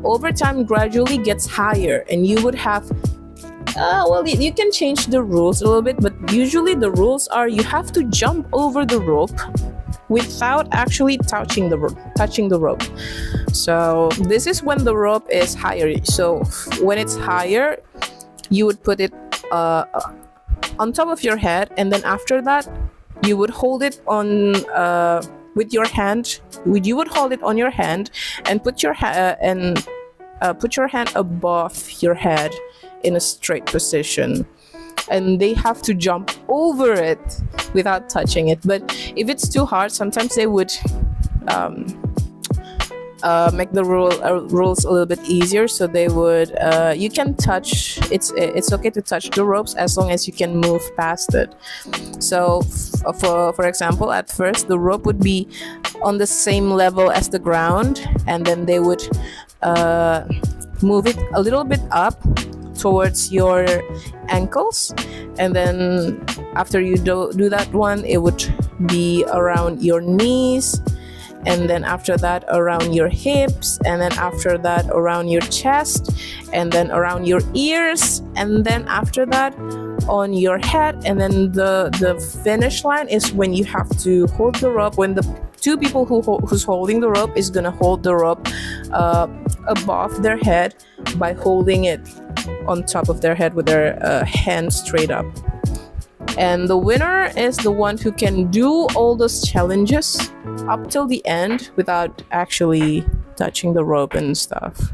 Speaker 1: over time gradually gets higher, and you would have well, you can change the rules a little bit, but usually the rules are you have to jump over the rope without actually touching the rope. So this is when the rope is higher. So when it's higher, you would put it on top of your head, and then after that, you would hold it on with your hand. You would hold it on your hand and put your put your hand above your head in a straight position, and they have to jump over it without touching it. But if it's too hard, sometimes they would make the rules a little bit easier. So they would you can touch, it's okay to touch the ropes as long as you can move past it. So for example, at first the rope would be on the same level as the ground, and then they would move it a little bit up towards your ankles, and then after you do that one, it would be around your knees, and then after that around your hips, and then after that around your chest, and then around your ears, and then after that on your head. And then the finish line is when you have to hold the rope, when the two people who's holding the rope is gonna hold the rope above their head by holding it on top of their head with their hands straight up. And the winner is the one who can do all those challenges up till the end without actually touching the rope and stuff.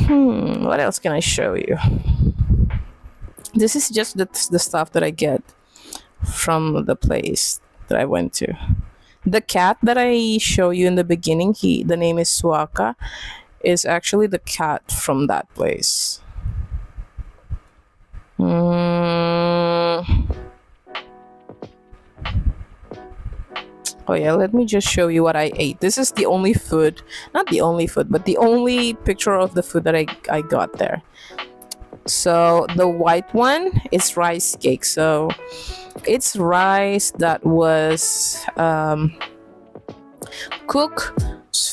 Speaker 1: What else can I show you? This is just the stuff that I get from the place that I went to. The cat that I show you in the beginning, the name is Suaka, is actually the cat from that place. Oh yeah, let me just show you what I ate. This is the only food, not the only food, but the only picture of the food that I got there. So the white one is rice cake. So it's rice that was cooked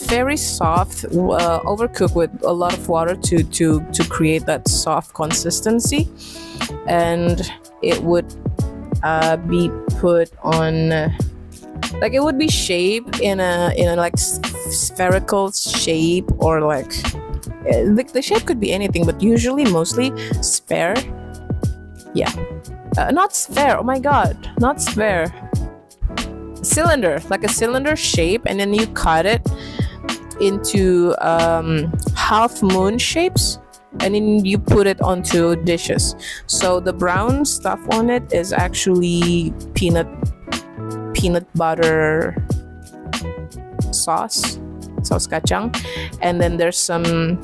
Speaker 1: very soft, overcooked with a lot of water to create that soft consistency, and it would be put on like, it would be shaped in a like spherical shape, or like the shape could be anything, but usually mostly sphere. Yeah, not sphere, oh my god, not sphere, cylinder, like a cylinder shape, and then you cut it into half moon shapes, and then you put it onto dishes. So the brown stuff on it is actually peanut butter sauce kacang, and then there's some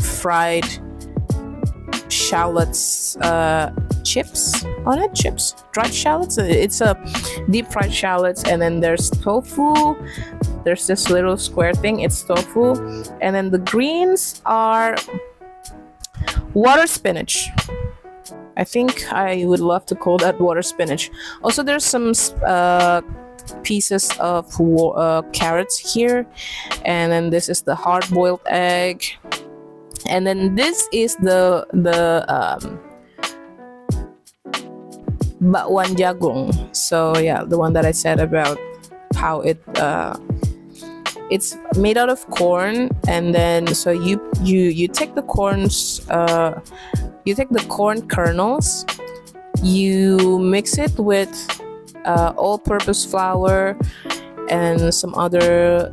Speaker 1: fried shallots chips on it, dried shallots. It's a deep fried shallots, and then there's tofu. There's this little square thing, it's tofu, and then the greens are water spinach. I think I would love to call that water spinach. Also, there's some pieces of carrots here, and then this is the hard-boiled egg, and then this is the bakwan jagung. So yeah, the one that I said about how it's made out of corn, and then so you take the corns, you take the corn kernels, you mix it with all-purpose flour and some other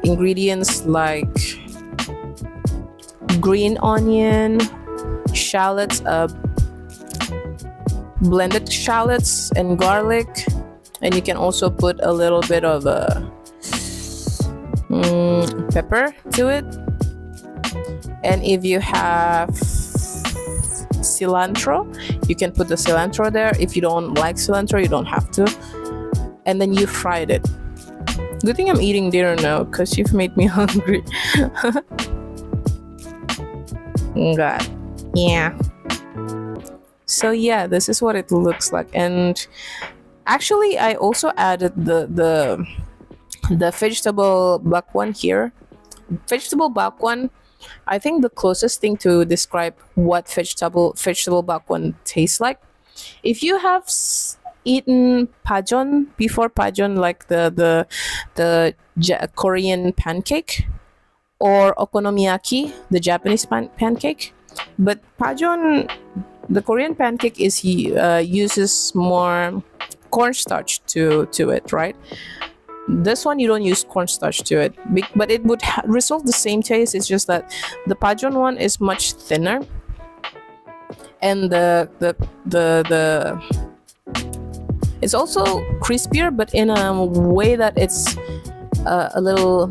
Speaker 1: ingredients like green onion, shallots, blended shallots and garlic, and you can also put a little bit of pepper to it. And if you have cilantro, you can put the cilantro there. If you don't like cilantro, you don't have to. And then you fried it. Good thing I'm eating dinner now, because you've made me hungry. God. Yeah. So yeah, this is what it looks like. And actually, I also added the vegetable bakwan here. Vegetable bakwan I think the closest thing to describe what vegetable bakwan tastes like, if you have eaten pajon before, pajon like the Korean pancake, or okonomiyaki, the Japanese pancake. But pajon, the Korean pancake, uses more cornstarch to it, right? This one you don't use cornstarch to it, but it would result the same taste. It's just that the pajon one is much thinner, and the it's also crispier, but in a way that it's a little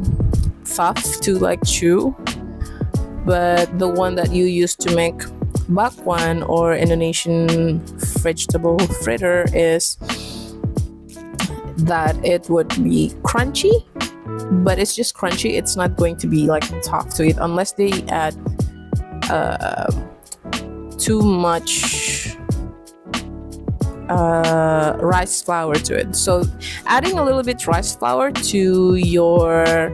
Speaker 1: tough to like chew. But the one that you use to make bakwan or Indonesian vegetable fritter is that it would be crunchy, but it's just crunchy. It's not going to be like tough to eat unless they add too much rice flour to it. So adding a little bit rice flour to your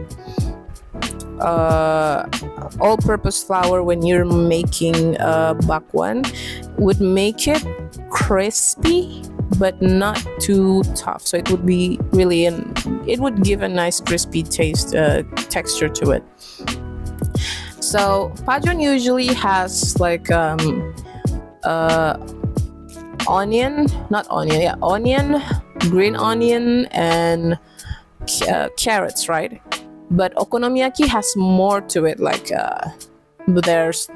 Speaker 1: all-purpose flour when you're making bakwan would make it crispy but not too tough. So it would be really it would give a nice crispy taste texture to it. So pajon usually has like onion, green onion, and carrots, right? But okonomiyaki has more to it. Like there's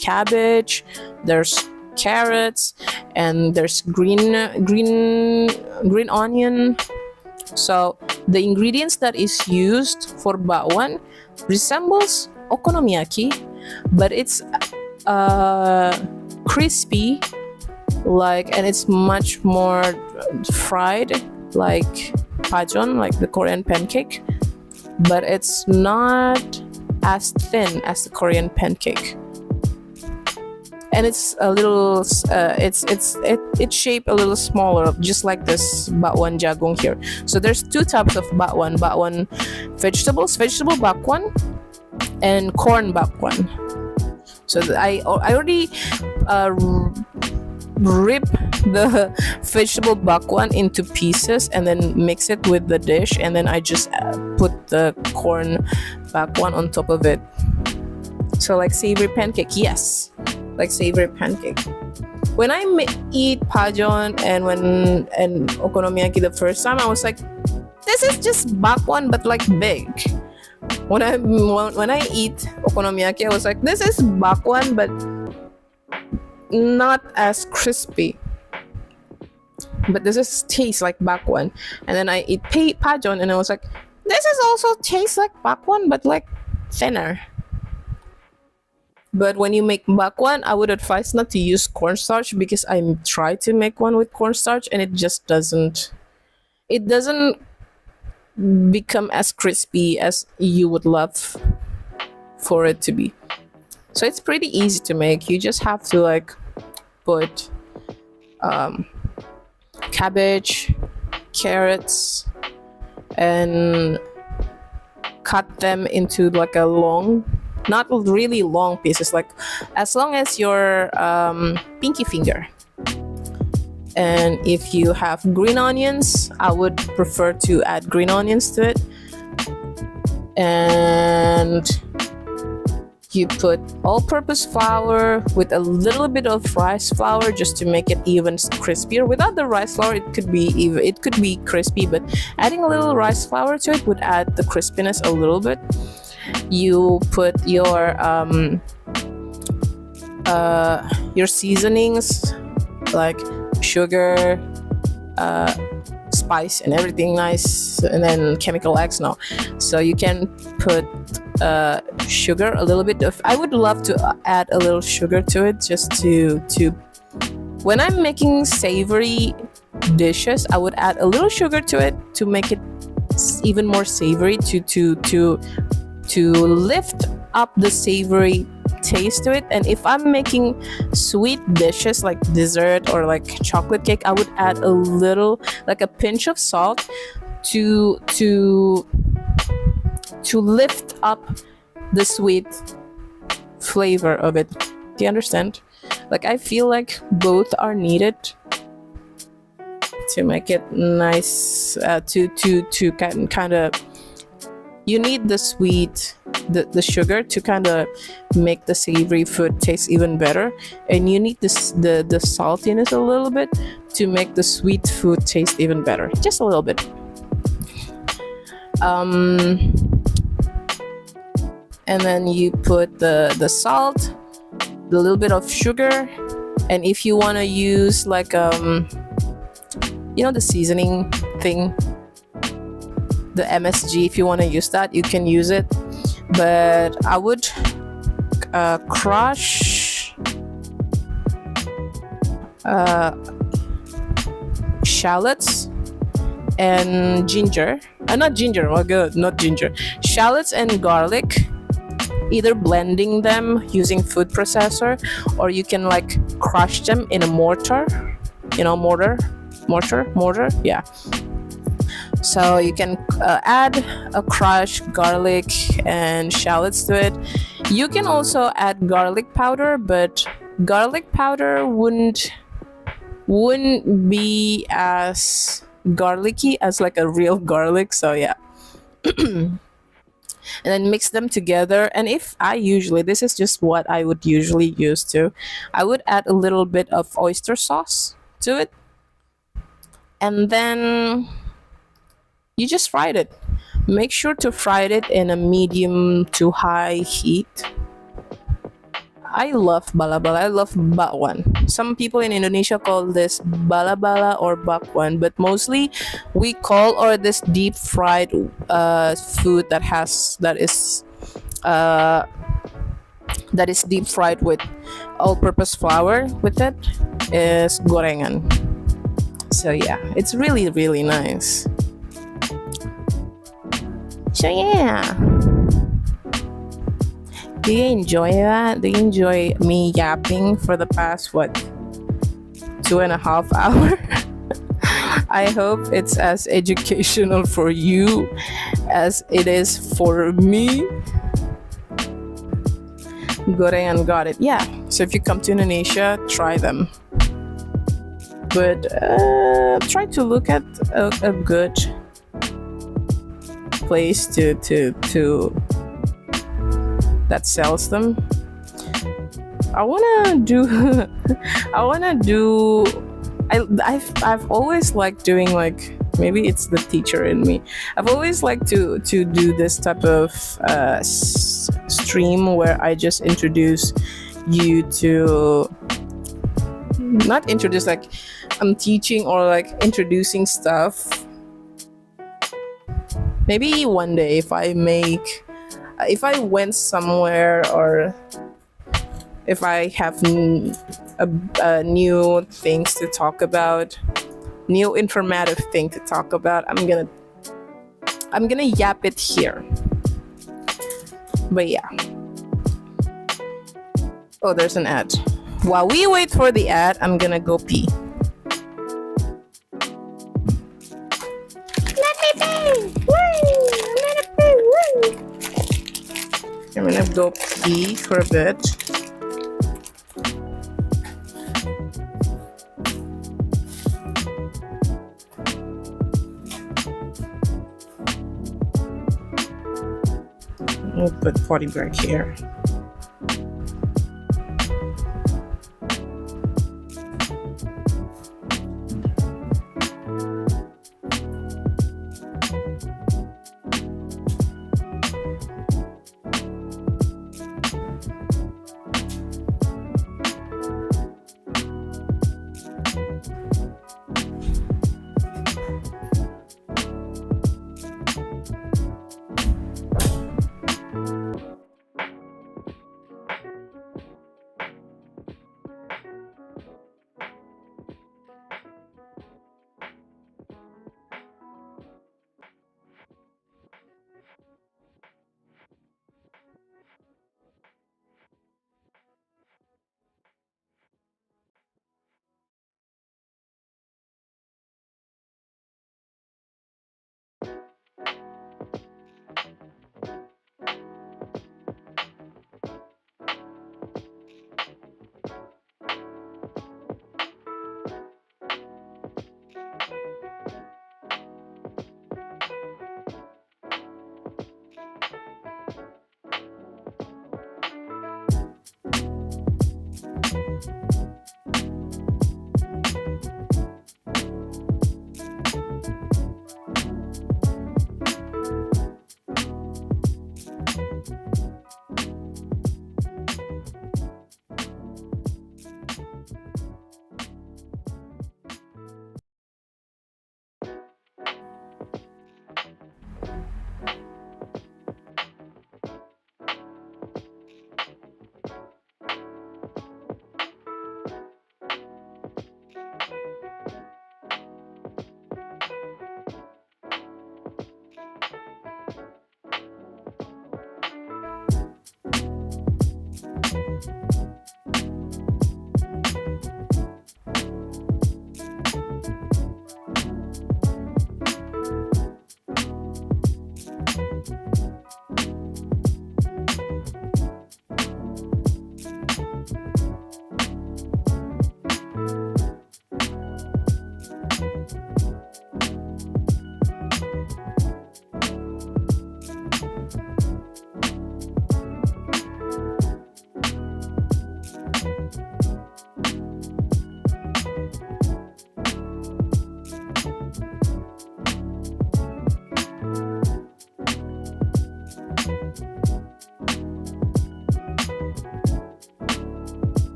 Speaker 1: cabbage, there's carrots, and there's green onion. So the ingredients that is used for bakwan resembles okonomiyaki, but it's crispy, like, and it's much more fried like pajon, like the Korean pancake, but it's not as thin as the Korean pancake. And it's a little it's shaped a little smaller, just like this bakwan jagung here. So there's two types of bakwan vegetable bakwan and corn bakwan. So I already rip the vegetable bakwan into pieces and then mix it with the dish, and then I just put the corn bakwan on top of it. So like savory pancake, yes, like savory pancake. When I eat pajon and okonomiyaki the first time, I was like, this is just bakwan but like big. When I eat okonomiyaki, I was like, this is bakwan but not as crispy. But this is tastes like bakwan. And then I eat pajon and I was like, this is also tastes like bakwan but like thinner. But when you make bakwan, I would advise not to use cornstarch, because I tried to make one with cornstarch and it just doesn't become as crispy as you would love for it to be. So it's pretty easy to make. You just have to like put cabbage, carrots, and cut them into like a long, not really long pieces, like as long as your pinky finger. And if you have green onions, I would prefer to add green onions to it. And you put all-purpose flour with a little bit of rice flour just to make it even crispier. Without the rice flour, it could be crispy, but adding a little rice flour to it would add the crispiness a little bit. You put your seasonings like sugar, spice, and everything nice, and then chemical X now. So you can put sugar, a little bit of. I would love to add a little sugar to it, just to. When I'm making savory dishes, I would add a little sugar to it to make it even more savory, to lift up the savory taste to it. And if I'm making sweet dishes like dessert or like chocolate cake, I would add a little, like a pinch of salt to lift up the sweet flavor of it. Do you understand? Like I feel like both are needed to make it nice. To kind of, you need the sweet, the sugar to kind of make the savory food taste even better, and you need the saltiness a little bit to make the sweet food taste even better, just a little bit. And then you put the salt, the little bit of sugar, and if you want to use like the seasoning thing, the MSG, if you want to use that, you can use it. But I would crush shallots and ginger. Not ginger, oh good, not ginger. Shallots and garlic, either blending them using food processor, or you can like crush them in a mortar, mortar, yeah. So you can add a crushed garlic and shallots to it. You can also add garlic powder, but garlic powder wouldn't be as garlicky as like a real garlic. So yeah. And then mix them together. And this is just what I would usually use too, I would add a little bit of oyster sauce to it, and then you just fried it. Make sure to fry it in a medium to high heat. I love bala-bala. I love bakwan. Some people in Indonesia call this bala-bala or bakwan, but mostly we call or this deep fried food that is deep fried with all-purpose flour with it is gorengan. So yeah, it's really really nice. So yeah. Do you enjoy that? Do you enjoy me yapping for the past 2.5 hours? I hope it's as educational for you as it is for me. Gorengan, got it. Yeah. So if you come to Indonesia, try them. But try to look at a good place to that sells them. I've always liked doing, like, maybe it's the teacher in me. I've always liked to do this type of stream where I just introduce you to, not introduce, like I'm teaching or like introducing stuff. Maybe one day if I went somewhere, or if I have new things to talk about, new informative thing to talk about, I'm gonna yap it here. But yeah. Oh, there's an ad. While we wait for the ad, I'm gonna go pee. Let me pee! Woo! I'm gonna go pee for a bit. We'll put potty break here.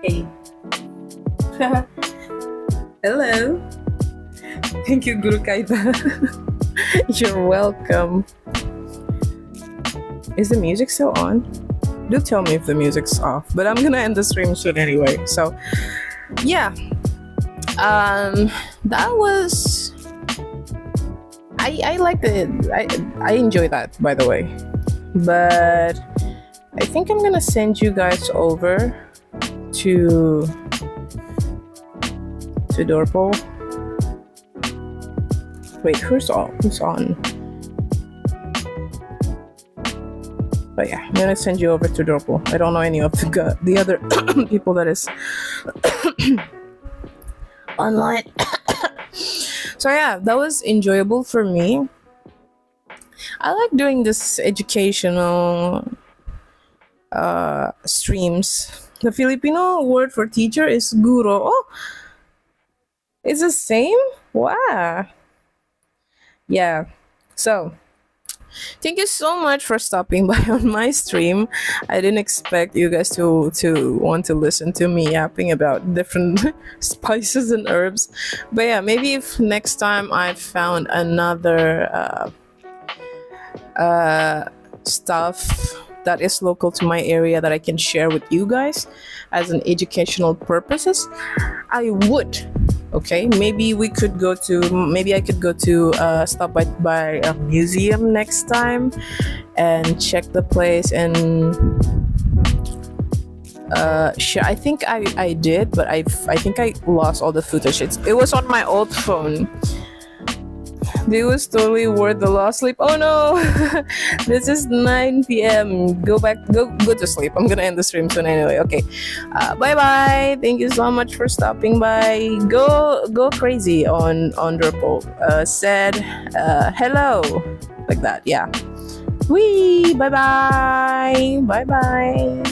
Speaker 1: Hey. Hello. Thank you, Guru Kaita. You're welcome. Is the music still on? Do tell me if the music's off. But I'm gonna end the stream soon anyway. So yeah. That was I liked it. I enjoyed that, by the way. But I think I'm gonna send you guys over to Dorpo. Wait, who's on? But yeah, I'm gonna send you over to Dorpo. I don't know any of the other people that is online. So yeah, that was enjoyable for me. I like doing this educational streams. The Filipino word for teacher is guro. Oh, it's the same? Wow. Yeah. So, thank you so much for stopping by on my stream. I didn't expect you guys to want to listen to me yapping about different spices and herbs. But yeah, maybe if next time I found another stuff that is local to my area that I can share with you guys as an educational purposes, I would. Okay, maybe I could go to stop by a museum next time and check the place and share. I think I did, but I think I lost all the footage. It was on my old phone. It was totally worth the lost sleep. Oh no, this is 9 p.m. Go to sleep. I'm gonna end the stream soon anyway. Okay, bye bye. Thank you so much for stopping by. Go crazy on Drupal. Said hello like that. Yeah. Wee. Bye bye. Bye bye.